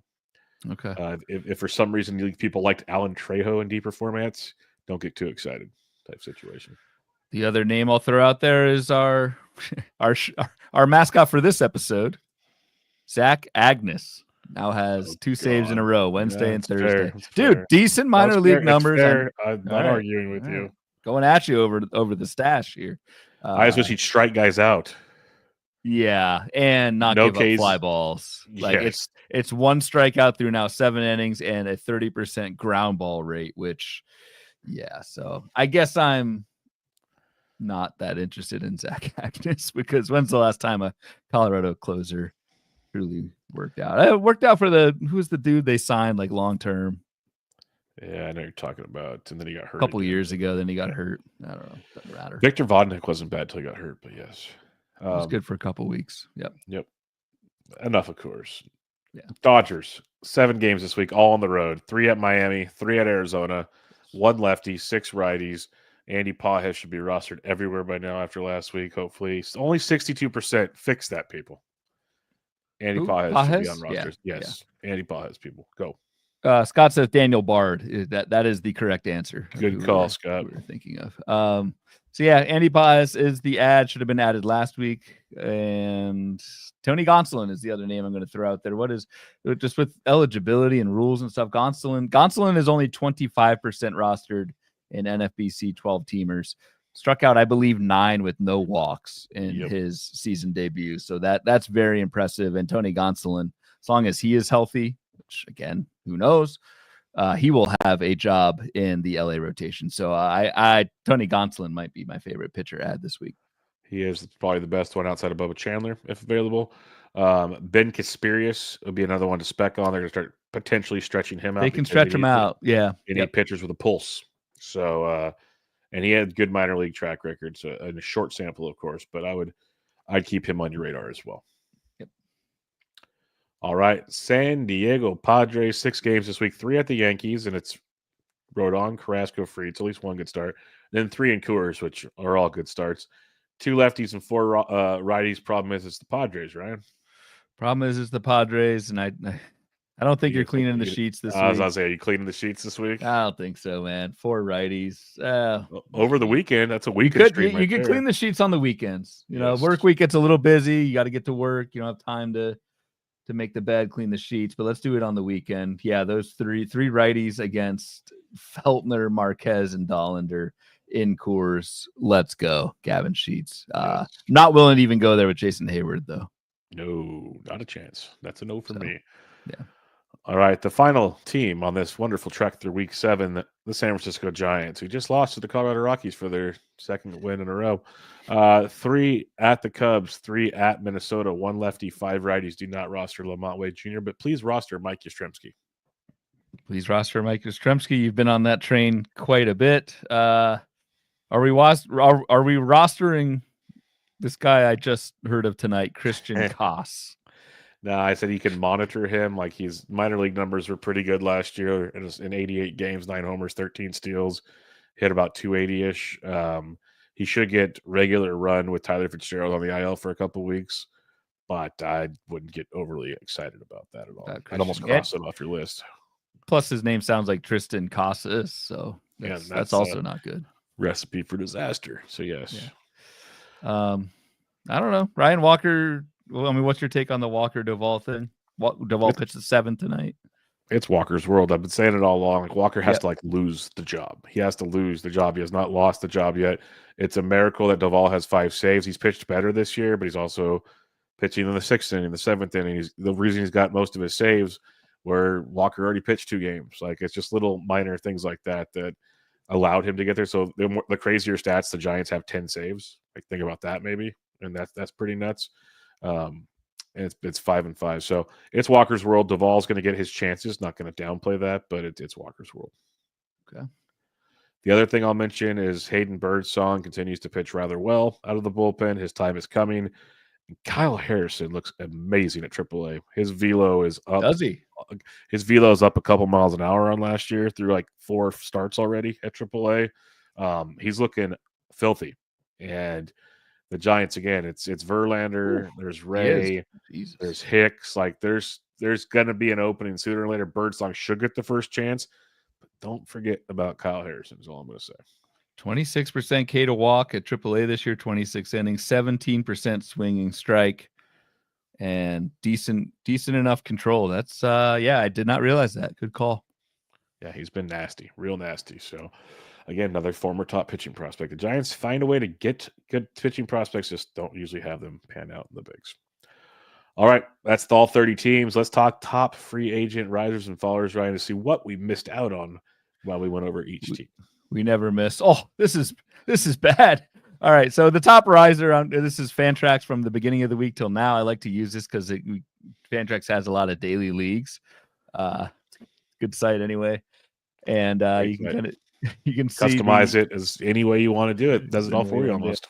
okay. If for some reason people liked Alan Trejo in deeper formats, don't get too excited. Type situation. The other name I'll throw out there is our mascot for this episode, Zach Agnes. Now has 2 saves in a row, Wednesday and Thursday. Dude, decent minor league numbers. I'm not arguing with you. Going at you over the stash here. I just wish he'd strike guys out. Yeah, and not give up fly balls. Like it's 1 strikeout through now 7 innings and a 30% ground ball rate, which, yeah. So I guess I'm not that interested in Zach Agnes because when's the last time a Colorado closer truly worked out? It worked out for who's the dude they signed like long term. Yeah, I know you're talking about. And then he got hurt a couple years ago. Then he got hurt. I don't know. Doesn't matter. Victor Vodnik wasn't bad till he got hurt, but yes. It was good for a couple weeks. Yep. Enough, of course. Yeah. Dodgers, 7 games this week, all on the road. 3 at Miami, 3 at Arizona, 1 lefty, 6 righties. Andy Pages should be rostered everywhere by now after last week, hopefully. Only 62%. Fix that, people. Andy Pages should be on rosters. Yeah. Yes. Yeah. Andy Pages, people. Go. Scott says Daniel Bard. That is the correct answer. Good call, Scott. We were thinking of. So yeah, Andy Pages is the ad. Should have been added last week. And Tony Gonsolin is the other name I'm going to throw out there. What is just with eligibility and rules and stuff? Gonsolin is only 25% rostered in NFBC 12 teamers. Struck out, I believe, 9 with no walks in his season debut. So that's very impressive. And Tony Gonsolin, as long as he is healthy, which again, who knows, he will have a job in the LA rotation. So Tony Gonsolin might be my favorite pitcher ad this week. He is probably the best one outside of Bubba Chandler, if available. Ben Kasperius will be another one to spec on. They're going to start potentially stretching him out. They can stretch him out. Yeah. You need pitchers with a pulse. So, and he had good minor league track record, so in a short sample, of course, but I'd keep him on your radar as well. Yep. All right. San Diego Padres, 6 games this week, 3 at the Yankees, and it's Rodon, Carrasco, Fried. It's at least 1 good start. Then 3 in Coors, which are all good starts. 2 lefties and 4 righties. Problem is it's the Padres, right? Problem is it's the Padres, and I don't think you're cleaning the sheets this week. I was going to say, are you cleaning the sheets this week? I don't think so, man. 4 righties. Over the weekend, that's a weekend stream. You can clean the sheets on the weekends. You know, work week gets a little busy. You got to get to work. You don't have time to make the bed, clean the sheets, but let's do it on the weekend. Yeah, those three righties against Feltner, Marquez, and Dollander in Coors. Let's go, Gavin Sheets. Not willing to even go there with Jason Hayward, though. No, not a chance. That's a no for me. Yeah. All right, the final team on this wonderful trek through Week 7, the San Francisco Giants, who just lost to the Colorado Rockies for their 2nd win in a row. 3 at the Cubs, 3 at Minnesota, 1 lefty, 5 righties. Do not roster Lamont Wade Jr., but please roster Mike Yastrzemski. Please roster Mike Yastrzemski. You've been on that train quite a bit. Are we rostering this guy I just heard of tonight, Christian Koss? No, I said you can monitor him. Like his minor league numbers were pretty good last year. It was in 88 games, 9 homers, 13 steals, hit about 280-ish. He should get regular run with Tyler Fitzgerald on the IL for a couple weeks, but I wouldn't get overly excited about that at all. I'd almost cross it off your list. Plus, his name sounds like Tristan Casas, so that's also not good. Recipe for disaster. So yes. Yeah. I don't know. Ryan Walker. Well, I mean, what's your take on the Walker Duvall thing? Duvall pitched the 7th tonight. It's Walker's world. I've been saying it all along. Like Walker has to lose the job. He has to lose the job. He has not lost the job yet. It's a miracle that Duvall has 5 saves. He's pitched better this year, but he's also pitching in the 6th inning, the 7th inning. The reason he's got most of his saves where Walker already pitched 2 games. Like, it's just little minor things like that that allowed him to get there. So the crazier stats, the Giants have 10 saves. Like, think about that maybe, and that's pretty nuts. And it's 5-5. So it's Walker's world. Duvall's going to get his chances. Not going to downplay that, but it's Walker's world. Okay. The other thing I'll mention is Hayden Birdsong continues to pitch rather well out of the bullpen. His time is coming. Kyle Harrison looks amazing at AAA. His velo is up. Does he? His velo is up a couple miles an hour on last year through like 4 starts already at AAA. He's looking filthy. And the Giants, again, it's Verlander, there's Ray, there's Hicks. Like, there's going to be an opening sooner or later. Birdsong should get the first chance. But don't forget about Kyle Harrison is all I'm going to say. 26% K to walk at AAA this year, 26 innings, 17% swinging strike, and decent enough control. That's I did not realize that. Good call. Yeah, he's been nasty, real nasty. So again, another former top pitching prospect. The Giants find a way to get good pitching prospects, just don't usually have them pan out in the bigs. All right, that's all 30 teams. Let's talk top free agent risers and fallers, Ryan, to see what we missed out on while we went over each team. We never miss. Oh, this is bad. All right, so the top riser on this is Fantrax from the beginning of the week till now. I like to use this because Fantrax has a lot of daily leagues. Good site anyway, and you can customize it as any way you want to do it. Does it all for you almost.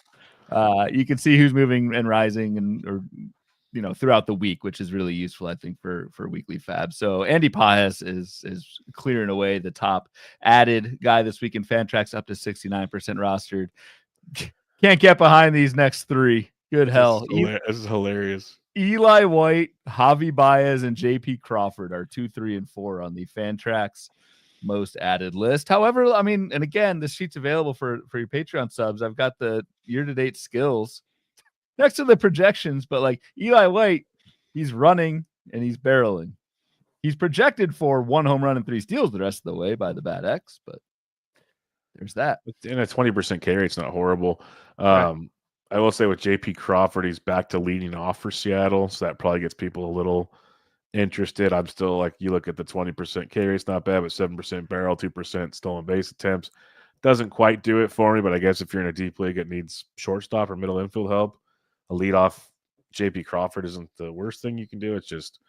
You can see who's moving and rising or throughout the week, which is really useful, I think, for weekly FAAB. So Andy Pajes is clearing away the top added guy this week in Fantrax, up to 69% rostered. Can't get behind these next 3. Good hell. This is hilarious. Eli White, Javi Baez, and JP Crawford are 2, 3, and 4 on the Fantrax most added list. However, I mean, and again, this sheet's available for your Patreon subs. I've got the year-to-date skills next to the projections, but like Eli White, he's running and he's barreling. He's projected for 1 home run and 3 steals the rest of the way by the BATX, but there's that. And a 20% K rate's not horrible. Right. I will say with JP Crawford, he's back to leading off for Seattle, so that probably gets people a little interested. I'm still like, you look at the 20% K rate's not bad, but 7% barrel, 2% stolen base attempts doesn't quite do it for me. But I guess if you're in a deep league, it needs shortstop or middle infield help. A leadoff JP Crawford isn't the worst thing you can do. It's just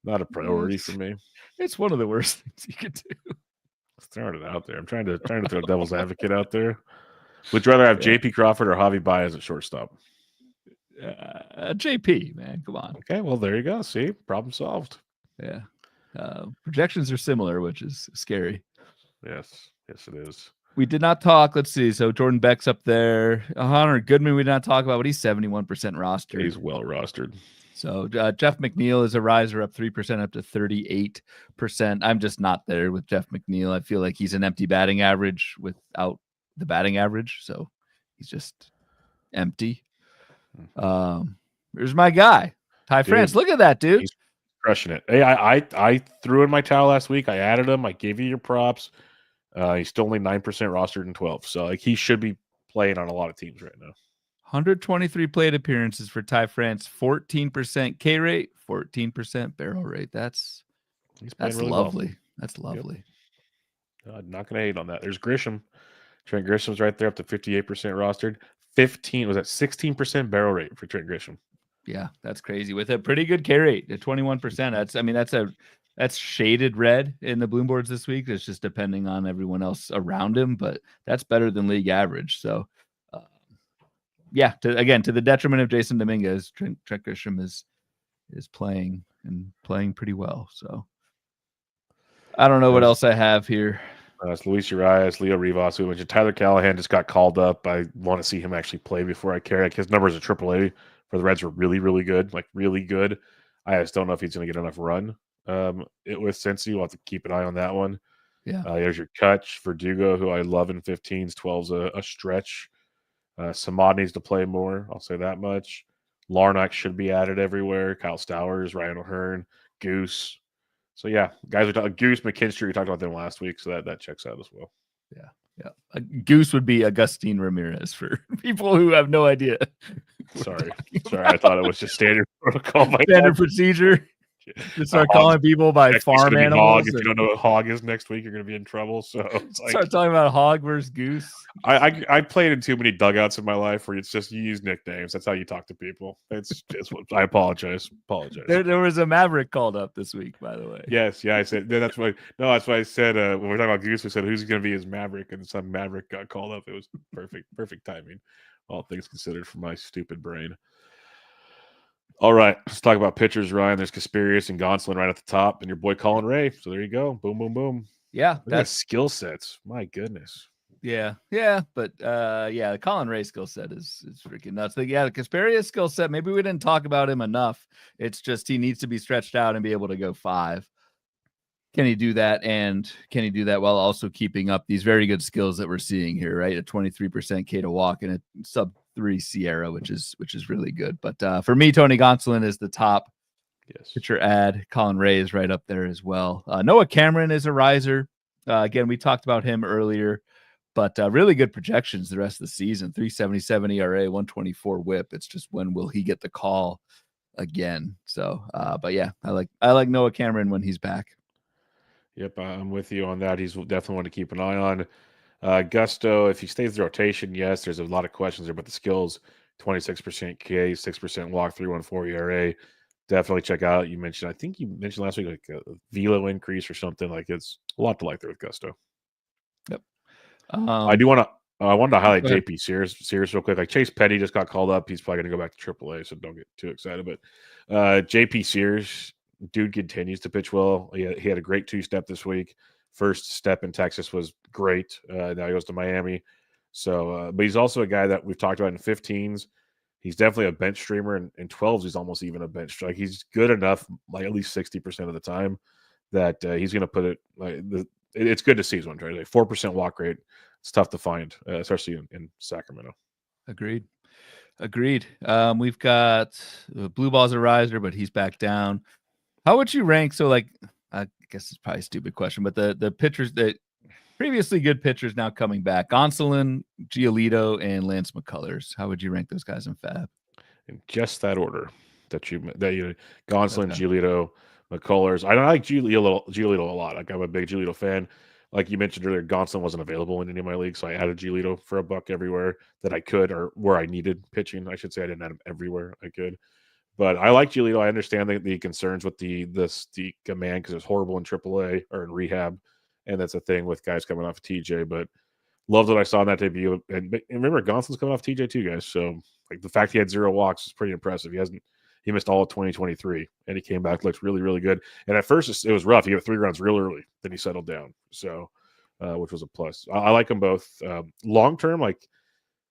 not a priority for me. It's one of the worst things you can do. Throwing it out there. I'm trying to throw devil's advocate out there. Would you rather have JP Crawford or Javi Baez at shortstop? JP, man, come on. Okay, well, there you go. See, problem solved. Yeah. Projections are similar, which is scary. Yes, it is. We did not talk. Let's see. So Jordan Beck's up there. Hunter Goodman, we did not talk about, but he's 71% rostered. He's well rostered. So Jeff McNeil is a riser, up 3%, up to 38%. I'm just not there with Jeff McNeil. I feel like he's an empty batting average without the batting average. So he's just empty. There's my guy, Ty France. Look at that, dude. He's crushing it. Hey, I threw in my towel last week. I added him. I gave you your props. He's still only 9% rostered in 12. So like, he should be playing on a lot of teams right now. 123 plate appearances for Ty France, 14% K rate, 14% barrel rate. That's really lovely. Well. That's lovely. Yep. Not going to hate on that. There's Grisham. Trent Grisham's right there, up to 58% rostered. 16% barrel rate for Trent Grisham. Yeah, that's crazy. With a pretty good K rate at 21%. That's shaded red in the bloom boards this week. It's just depending on everyone else around him, but that's better than league average. So, to the detriment of Jason Dominguez, Trent Grisham is playing pretty well. So, I don't know what else I have here. It's Luis Urias, Leo Rivas, who mentioned. Tyler Callahan just got called up. I want to see him actually play before I carry. His numbers at AAA for the Reds were really, really good. Like, really good. I just don't know if he's going to get enough run with Cincy. We'll have to keep an eye on that one. Yeah. There's your Kutch, Verdugo, who I love in 15s. 12's a stretch. Samad needs to play more. I'll say that much. Larnack should be added everywhere. Kyle Stowers, Ryan O'Hearn, Goose. So, yeah, guys are talking Goose, McKinstry. We talked about them last week, so that checks out as well. Yeah. Goose would be Agustin Ramirez for people who have no idea. Sorry. I thought it was just standard protocol. Standard procedure. Just start calling people by farm animals. Hog. If you don't know what hog is next week, you're going to be in trouble. So it's like, start talking about hog versus goose. I played in too many dugouts in my life where it's just you use nicknames. That's how you talk to people. It's just what I apologize. There was a Maverick called up this week, by the way. Yes, yeah, I said that's why. No, that's why I said when we're talking about goose, we said who's going to be his Maverick, and some Maverick got called up. It was perfect timing, all things considered, for my stupid brain. All right, let's talk about pitchers, Ryan. There's Casparius and Gonsolin right at the top, and your boy Colin Ray. So there you go. Boom, boom, boom. Yeah, that's skill sets. My goodness. Yeah, but the Colin Ray skill set is freaking nuts. The Casparius skill set, maybe we didn't talk about him enough. It's just he needs to be stretched out and be able to go 5. Can he do that? And can he do that while also keeping up these very good skills that we're seeing here, right? A 23% K to walk and a sub 3 Sierra, which is really good. But for me, Tony Gonsolin is the top pitcher ad. Colin Ray is right up there as well. Noah Cameron is a riser. Again, we talked about him earlier, but really good projections the rest of the season. 3.77 ERA, 124 WHIP. It's just when will he get the call again? So, but yeah, I like Noah Cameron when he's back. Yep, I'm with you on that. He's definitely one to keep an eye on. Gusto, if he stays in the rotation, yes, there's a lot of questions there, but the skills, 26% K, 6% walk, 3.14 ERA. Definitely check out. I think you mentioned last week like a velo increase or something. Like it's a lot to like there with Gusto. Yep. I wanted to highlight JP Sears real quick. Like Chase Petty just got called up. He's probably going to go back to AAA, so don't get too excited. But JP Sears, dude continues to pitch well. He had a great 2-step this week. First step in Texas was great. Now he goes to Miami. So, but he's also a guy that we've talked about in 15s. He's definitely a bench streamer, and in 12s he's almost even a bench. Like he's good enough, like at least 60% of the time, that he's going to put it. It's good to see. Is what I'm trying to say. 4% walk rate. It's tough to find, especially in Sacramento. Agreed. We've got Blue Ball's a riser, but he's back down. How would you rank? So, like, I guess it's probably a stupid question, but the pitchers that previously good pitchers now coming back: Gonsolin, Giolito, and Lance McCullers. How would you rank those guys in FAAB? In just that order that you Gonsolin, Giolito, McCullers. I like Giolito a lot. Like I'm a big Giolito fan. Like you mentioned earlier, Gonsolin wasn't available in any of my leagues, so I added Giolito for $1 everywhere that I could, or where I needed pitching. I should say I didn't add him everywhere I could. But I like Giolito. I understand the concerns with the command because it's horrible in AAA or in rehab, and that's a thing with guys coming off of TJ. But loved what I saw in that debut. And remember, Gonsolin's coming off TJ too, guys. So like the fact he had 0 walks is pretty impressive. He missed all of 2023, and he came back, looked really, really good. And at first, it was rough. He got 3 runs real early. Then he settled down, so which was a plus. I like them both. Long term, like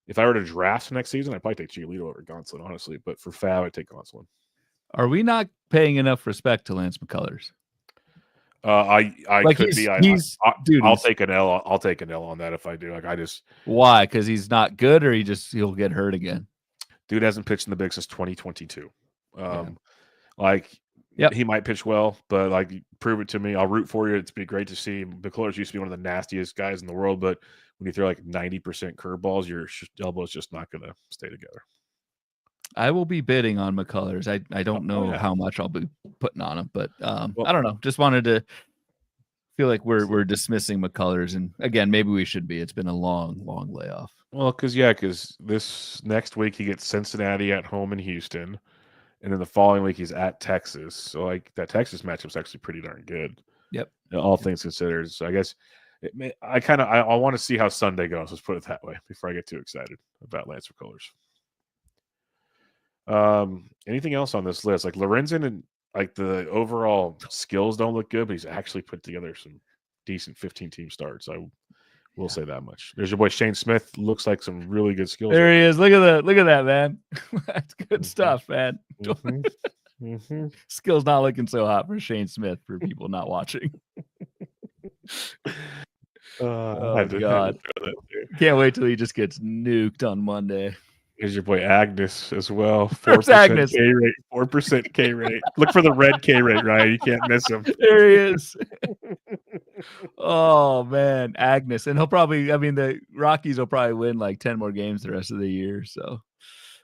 if I were to draft next season, I'd probably take Giolito over Gonsolin, honestly. But for FAAB, I'd take Gonsolin. Are we not paying enough respect to Lance McCullers? I could be. I'll take an L. I'll take an L on that if I do. Why? Because he's not good, or he'll get hurt again. Dude hasn't pitched in the big since 2022. He might pitch well, but like prove it to me. I'll root for you. It'd be great to see. McCullers used to be one of the nastiest guys in the world, but when you throw like 90% curveballs, your elbow's just not going to stay together. I will be bidding on McCullers. I don't know how much I'll be putting on him, but I don't know. Just wanted to feel like we're dismissing McCullers, and again, maybe we should be. It's been a long layoff. Well, because this next week he gets Cincinnati at home in Houston, and then the following week he's at Texas. So like that Texas matchup's actually pretty darn good. Yep. All things considered. So I guess I want to see how Sunday goes. Let's put it that way before I get too excited about Lance McCullers. Anything else on this list? Like Lorenzen and like the overall skills don't look good, but he's actually put together some decent 15-team starts. I will say that much. There's your boy Shane Smith. Looks like some really good skills. There he is. Look at that, man. That's good stuff, man. Skills not looking so hot for Shane Smith for people not watching. Oh God! Can't wait till he just gets nuked on Monday. Here's your boy Agnes as well. 4% K rate. 4% K rate. Look for the red K rate, Ryan. You can't miss him. There he is. Oh man, Agnes, and he'll probably. I mean, the Rockies will probably win like 10 more games the rest of the year. So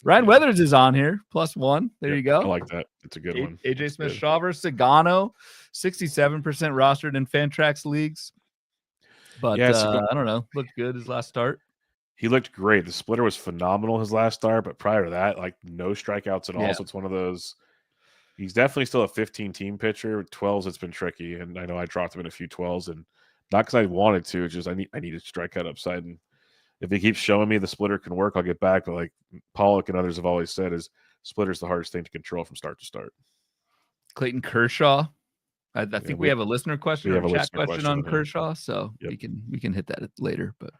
Ryan Weathers is on here, +1. There you go. I like that. It's a good one. AJ Smith-Shawver, Sagano, 67% rostered in Fantrax leagues. But I don't know. Looked good his last start. He looked great. The splitter was phenomenal his last start, but prior to that, like no strikeouts at all. Yeah. So it's one of those. He's definitely still a 15-team pitcher. 12s, it's been tricky, and I know I dropped him in a few 12s, and not because I wanted to. It's just I need a strikeout upside, and if he keeps showing me the splitter can work, I'll get back. But like Pollock and others have always said, is splitter's the hardest thing to control from start to start. Clayton Kershaw. I think we have a listener question or a chat question on Kershaw, so we can hit that later. But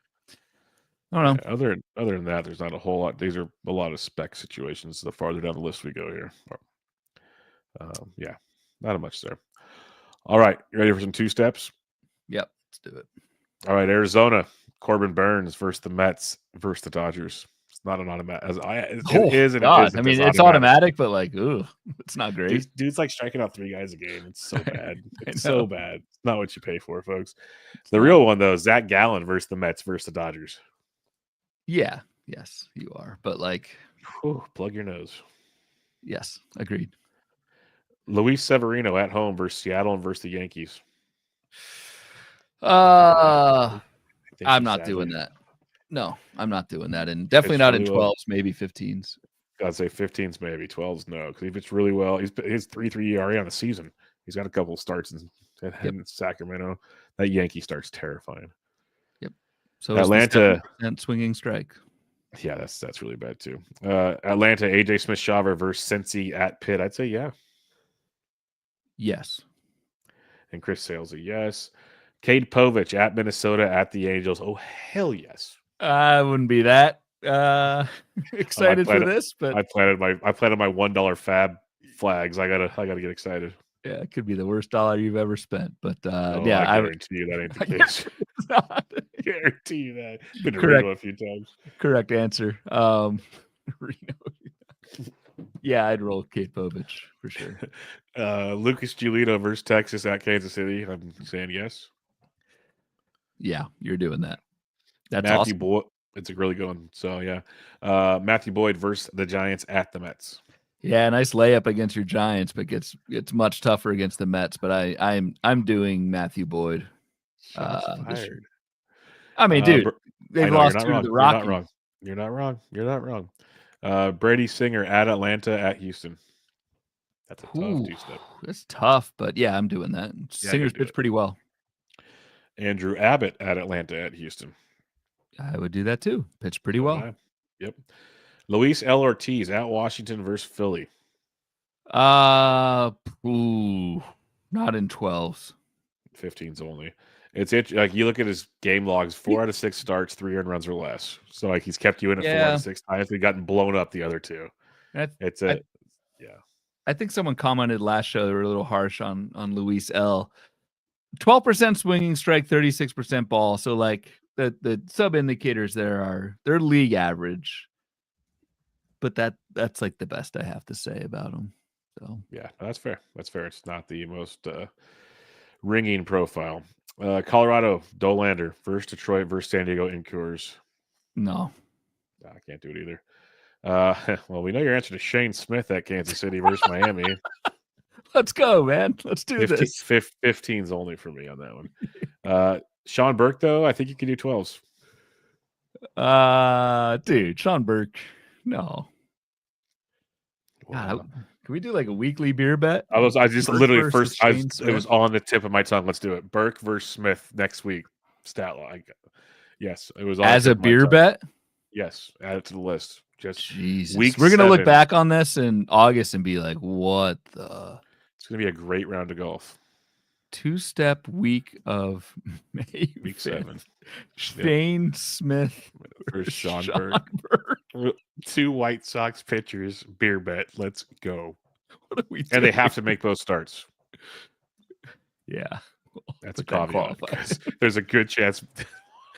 I don't know. Yeah, other than that, there's not a whole lot. These are a lot of spec situations. The farther down the list we go here, not much there. All right, you ready for some two steps? Yep, let's do it. All right, Arizona, Corbin Burns versus the Mets versus the Dodgers. It's not an automatic. It is. I mean, it's automatic, but like, ooh, it's not great. Dude's like striking out 3 guys a game. It's so bad. It's so bad. It's not what you pay for, folks. The real one, though, Zach Gallen versus the Mets versus the Dodgers. Yeah. Yes, you are. But like, plug your nose. Yes, agreed. Luis Severino at home versus Seattle and versus the Yankees. I'm not doing that. No, I'm not doing that. And definitely not in 12s, maybe 15s. I'd say 15s, maybe 12s. No, because he fits really well. He's 3.3 ERA on the season. He's got a couple of starts in Sacramento. That Yankee start's terrifying. Yep. So Atlanta and swinging strike. Yeah, that's really bad too. Atlanta, AJ Smith-Shawver versus Cincy at Pitt. I'd say yes. And Chris Sales a yes. Cade Povich at Minnesota at the Angels. Oh hell yes. I wouldn't be that excited for this, but I planted my $1 FAAB flags. I gotta get excited. Yeah, it could be the worst dollar you've ever spent, but I guarantee you that ain't the case. Guarantee you that. Been to Reno a few times. Correct answer. Yeah, I'd roll Cade Povich for sure. Lucas Giolito versus Texas at Kansas City. I'm saying yes. Yeah, you're doing that. That's Matthew awesome. Boyd. It's a really good one. So yeah, Matthew Boyd versus the Giants at the Mets. Yeah, nice layup against your Giants, but gets much tougher against the Mets. But I'm doing Matthew Boyd. Fired. I mean, dude, they've lost to the Rockies. You're not wrong. Brady Singer at Atlanta at Houston. That's a tough two-step. That's tough, but yeah, I'm doing that. Singer's pitched pretty well. Andrew Abbott at Atlanta at Houston. I would do that too. Pitched pretty well. Yep. Luis L. Ortiz at Washington versus Philly. Not in 12s. 15s only. It's like you look at his game logs, 4 out of 6 starts, 3 earned runs or less. So like he's kept you in it 4 out of 6 times. We've gotten blown up the other 2. I think someone commented last show they were a little harsh on Luis L. 12% swinging strike, 36% ball. So like the sub indicators they're league average. But that's like the best I have to say about him. So yeah, that's fair. It's not the most ringing profile. Colorado, Dolander versus Detroit versus San Diego in Coors. No. I can't do it either. Well, we know your answer to Shane Smith at Kansas City versus Miami. Let's go, man. Let's do this. 15's only for me on that one. Sean Burke, though, I think you can do 12s. Dude, Sean Burke. No. Wow. God, can we do like a weekly beer bet? It was on the tip of my tongue. Let's do it. Burke versus Smith next week. Stat line. Yes, it was on as a beer bet. Yes, add it to the list. Just Jesus. We're gonna look back on this in August and be like, "What the?" It's gonna be a great round of golf. 2-step week of May. Week 7. Shane Smith versus Sean Burke. 2 White Sox pitchers, beer bet. Let's go. What are we doing? And they have to make both starts. Yeah. That's a caveat. There's a good chance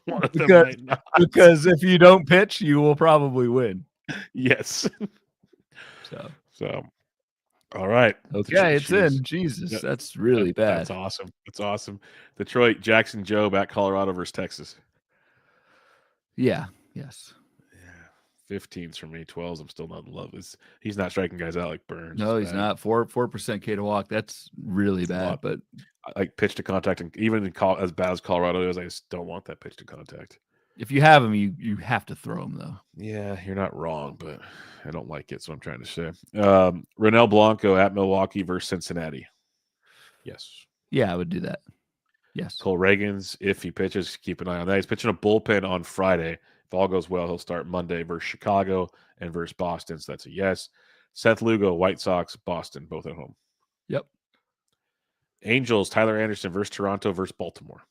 one of them might not. Because if you don't pitch, you will probably win. Yes. So all right. Okay, it's in. Jesus, that's really bad. That's awesome. Detroit, Jackson Jobe at Colorado versus Texas. Yeah. Yes. 15s for me. 12s, I'm still not in love. He's not striking guys out like Burns. No, It's he's bad. not. 4% K to walk. That's really It's a bad. lot. But Like pitch to contact, and even as bad as Colorado is, I just don't want that pitch to contact. if you have him, you have to throw him though. Yeah, you're not wrong, but I don't like it. So I'm trying to say. Ronel Blanco at Milwaukee versus Cincinnati. Yes. Yeah, I would do that. Yes. Cole Reagans, if he pitches, keep an eye on that. He's pitching a bullpen on Friday. If all goes well, he'll start Monday versus Chicago and versus Boston. So that's a yes. Seth Lugo, White Sox, Boston, both at home. Yep. Angels, Tyler Anderson versus Toronto versus Baltimore.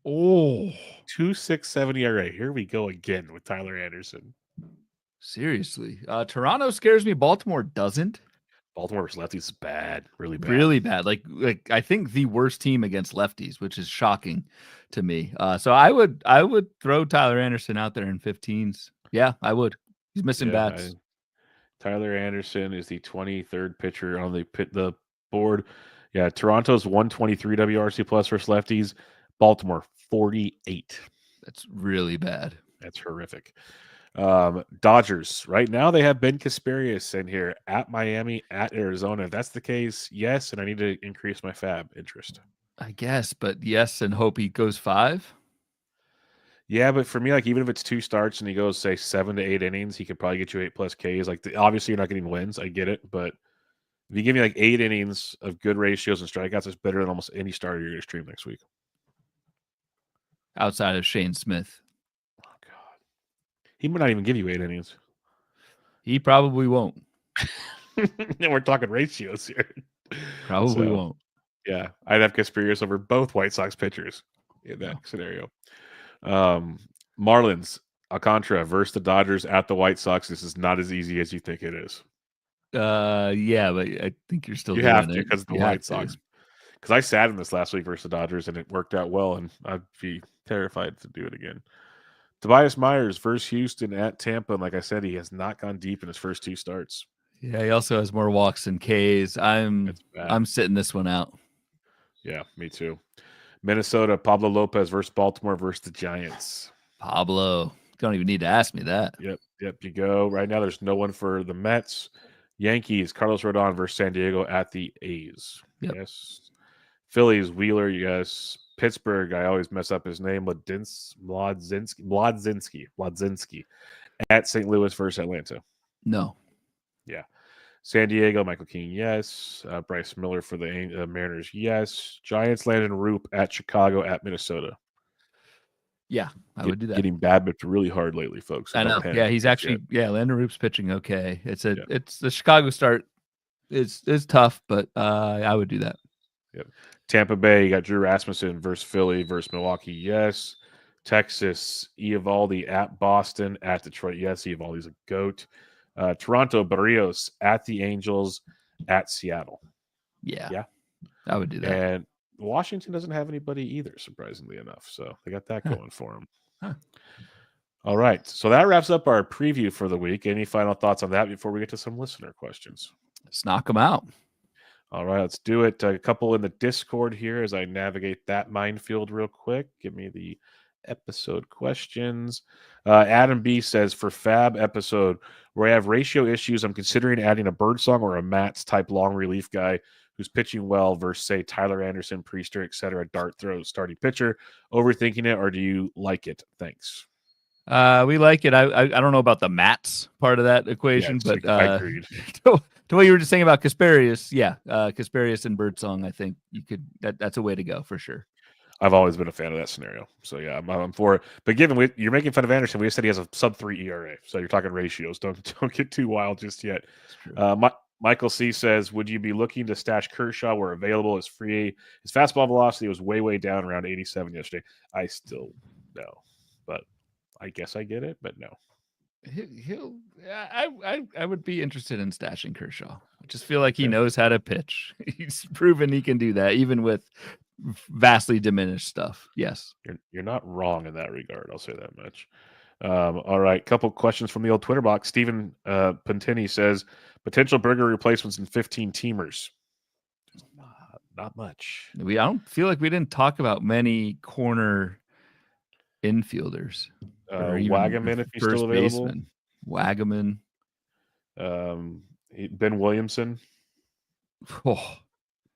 Oh, 2.67 ERA. Here we go again with Tyler Anderson. seriously. Toronto scares me. Baltimore doesn't. Baltimore versus lefties is bad, really bad. Really bad. Like I think the worst team against lefties, which is shocking to me. So I would throw Tyler Anderson out there in 15s. Yeah, I would. He's missing bats. Tyler Anderson is the 23rd pitcher on the board. Yeah, Toronto's 123 WRC plus versus lefties. Baltimore 48. That's really bad. That's horrific. Dodgers right now they have Ben Kasperius in here at Miami, at Arizona. If that's the case, yes, and I need to increase my FAAB interest. I guess, but yes, and hope he goes 5. Yeah, but for me, like even if it's 2 starts and he goes say 7 to 8 innings, he could probably get you 8+ Ks. Like obviously you're not getting wins, I get it, but if you give me like 8 innings of good ratios and strikeouts, it's better than almost any starter you're going to stream next week. Outside of Shane Smith. Oh God, he might not even give you 8 innings. He probably won't. And we're talking ratios here. Probably won't. Yeah, I'd have Kasperius over both White Sox pitchers in that scenario. Marlins, Alcantara versus the Dodgers at the White Sox. This is not as easy as you think it is. Yeah, but I think you're still you doing have to it. because the You White have to. Sox. Because I sat in this last week versus the Dodgers and it worked out well, and I'd be terrified to do it again. Tobias Myers versus Houston at Tampa, and like I said, he has not gone deep in his first 2 starts. Yeah, he also has more walks than Ks. I'm sitting this one out. Yeah, me too. Minnesota, Pablo Lopez versus Baltimore versus the Giants. Pablo. Don't even need to ask me that. Yep, you go. Right now, there's no one for the Mets. Yankees, Carlos Rodon versus San Diego at the A's. Yep. Yes. Phillies, Wheeler, yes. Pittsburgh, I always mess up his name. Mlodzinski at St. Louis versus Atlanta. No. Yeah. San Diego, Michael King, yes. Bryce Miller for the Mariners, yes. Giants, Landon Roop at Chicago at Minnesota. Yeah, I would do that. Getting Babbitt really hard lately, folks. So I know. Yeah, he's actually Landon Roop's pitching okay. It's the Chicago start is tough, but I would do that. Yep. Tampa Bay, you got Drew Rasmussen versus Philly versus Milwaukee, yes. Texas, Eovaldi at Boston, at Detroit, yes. Eovaldi's a goat. Toronto, Barrios at the Angels, at Seattle. Yeah, I would do that. And Washington doesn't have anybody either, surprisingly enough. So they got that going for them. Huh. All right. So that wraps up our preview for the week. Any final thoughts on that before we get to some listener questions? Let's knock them out. All right, let's do it. A couple in the Discord here as I navigate that minefield real quick. Give me the episode questions. Adam B says, for FAAB episode where I have ratio issues, I'm considering adding a Birdsong or a Mats type long relief guy who's pitching well versus, say, Tyler Anderson, Priester, etc. Dart throw starting pitcher. Overthinking it, or do you like it? Thanks. We like it. I don't know about the Mats part of that equation, but I agreed. To what you were just saying about Kasperius, Kasperius and Birdsong, I think you could. That's a way to go for sure. I've always been a fan of that scenario, so yeah, I'm for it. But given you're making fun of Anderson, we just said he has a sub-3 ERA, so you're talking ratios. Don't get too wild just yet. Michael C says, would you be looking to stash Kershaw where available as free? His fastball velocity was way down around 87 yesterday. I still no, but I guess I get it, but no. I would be interested in stashing Kershaw. I just feel like he knows how to pitch. He's proven he can do that, even with vastly diminished stuff. Yes, you're not wrong in that regard. I'll say that much. All right, couple questions from the old Twitter box. Stephen Pantini says potential burger replacements in 15 teamers. Not much. I don't feel like we didn't talk about many corner infielders. Wagaman, if he's still available. Baseman. Wagaman. Ben Williamson. Oh,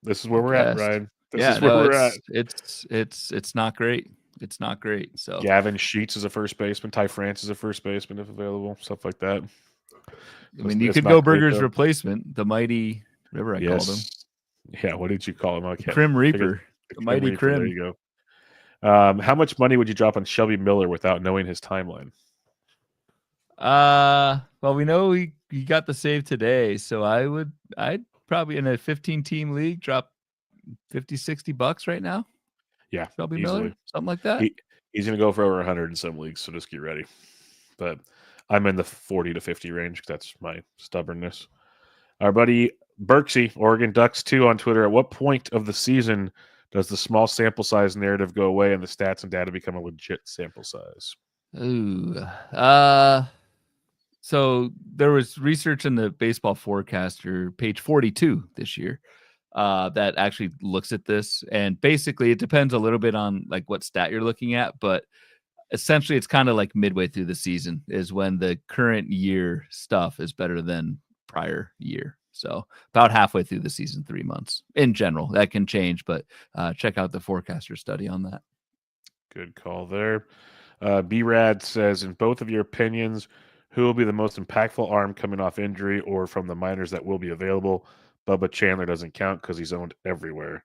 This is where we're at, best. Ryan. This is where we're at. It's not great. It's not great. So Gavin Sheets is a first baseman. Ty France is a first baseman if available. Stuff like that. I mean, you It's could not go great, Burger's though. replacement, the mighty, whatever I called him. Yeah, what did you call him? I can't Crim figure- Reaper. The Crim mighty Reaper, there Crim. you go. How much money would you drop on Shelby Miller without knowing his timeline? Well, we know he got the save today, so I'd probably in a 15-team league drop $50-$60 right now. Yeah, Shelby easily. Miller, something like that. He's going to go for over 100 in some leagues, so just get ready. But I'm in the 40 to 50 range. That's my stubbornness. Our buddy Berksy, Oregon Ducks 2 on Twitter. At what point of the season does the small sample size narrative go away and the stats and data become a legit sample size? Ooh. So there was research in the Baseball Forecaster, page 42 this year, that actually looks at this. And basically it depends a little bit on like what stat you're looking at, but essentially it's kind of like midway through the season is when the current year stuff is better than prior year. So about halfway through the season, 3 months in general. That can change, but check out the Forecaster study on that. Good call there. B-Rad says, in both of your opinions, who will be the most impactful arm coming off injury or from the minors that will be available? Bubba Chandler doesn't count because he's owned everywhere.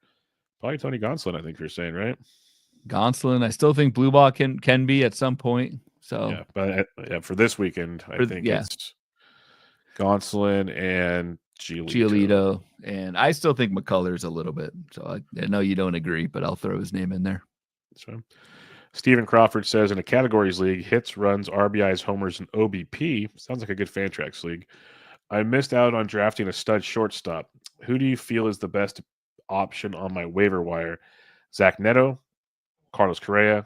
Probably Tony Gonsolin, I think you're saying, right? Gonsolin, I still think Blue Ball can be at some point. So yeah, but for this weekend, I think it's Gonsolin and Giolito. And I still think McCullers a little bit. So I know you don't agree, but I'll throw his name in there. That's right. Stephen Crawford says, in a categories league, hits, runs, RBIs, homers, and OBP. Sounds like a good Fantrax league. I missed out on drafting a stud shortstop. Who do you feel is the best option on my waiver wire? Zach Neto, Carlos Correa,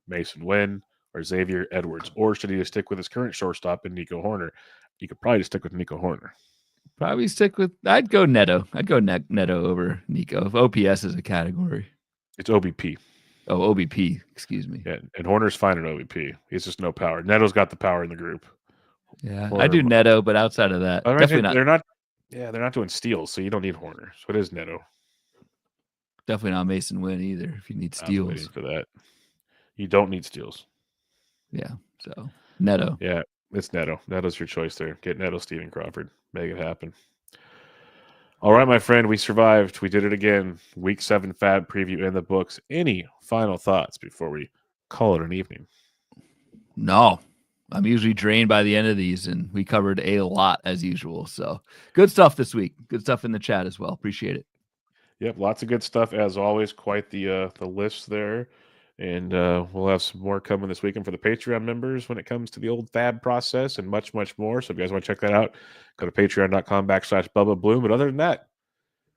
Mason Wynn, or Xavier Edwards? Or should he just stick with his current shortstop in Nico Horner? You could probably just stick with Nico Horner. Probably stick with, I'd go Neto. I'd go Neto over Nico. If OPS is a category. It's OBP. Oh, OBP. Excuse me. Yeah, and Horner's fine at OBP. He's just no power. Neto's got the power in the group. Yeah, I do Neto, but outside of that, definitely not. They're not. Yeah, they're not doing steals, so you don't need Horner. So it is Neto. Definitely not Mason Wynn either. If you need steals, I'm waiting for that. You don't need steals. Yeah. So Neto. Yeah, it's Neto. Neto's your choice there. Get Neto, Stephen Crawford. Make it happen. All right, my friend, we survived. We did it again. Week 7 FAAB preview in the books. Any final thoughts before we call it an evening? No. I'm usually drained by the end of these, and we covered a lot as usual. So good stuff this week. Good stuff in the chat as well. Appreciate it. Yep, lots of good stuff as always. Quite the list there. And we'll have some more coming this weekend for the Patreon members when it comes to the old FAAB process and much, much more. So if you guys want to check that out, go to patreon.com/Bubba Bloom. But other than that,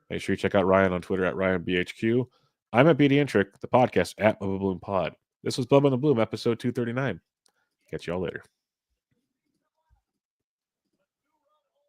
make sure you check out Ryan on Twitter at RyanBHQ. I'm at BD Intric, the podcast at Bubba Bloom Pod. This was Bubba and the Bloom, episode 239. Catch y'all later.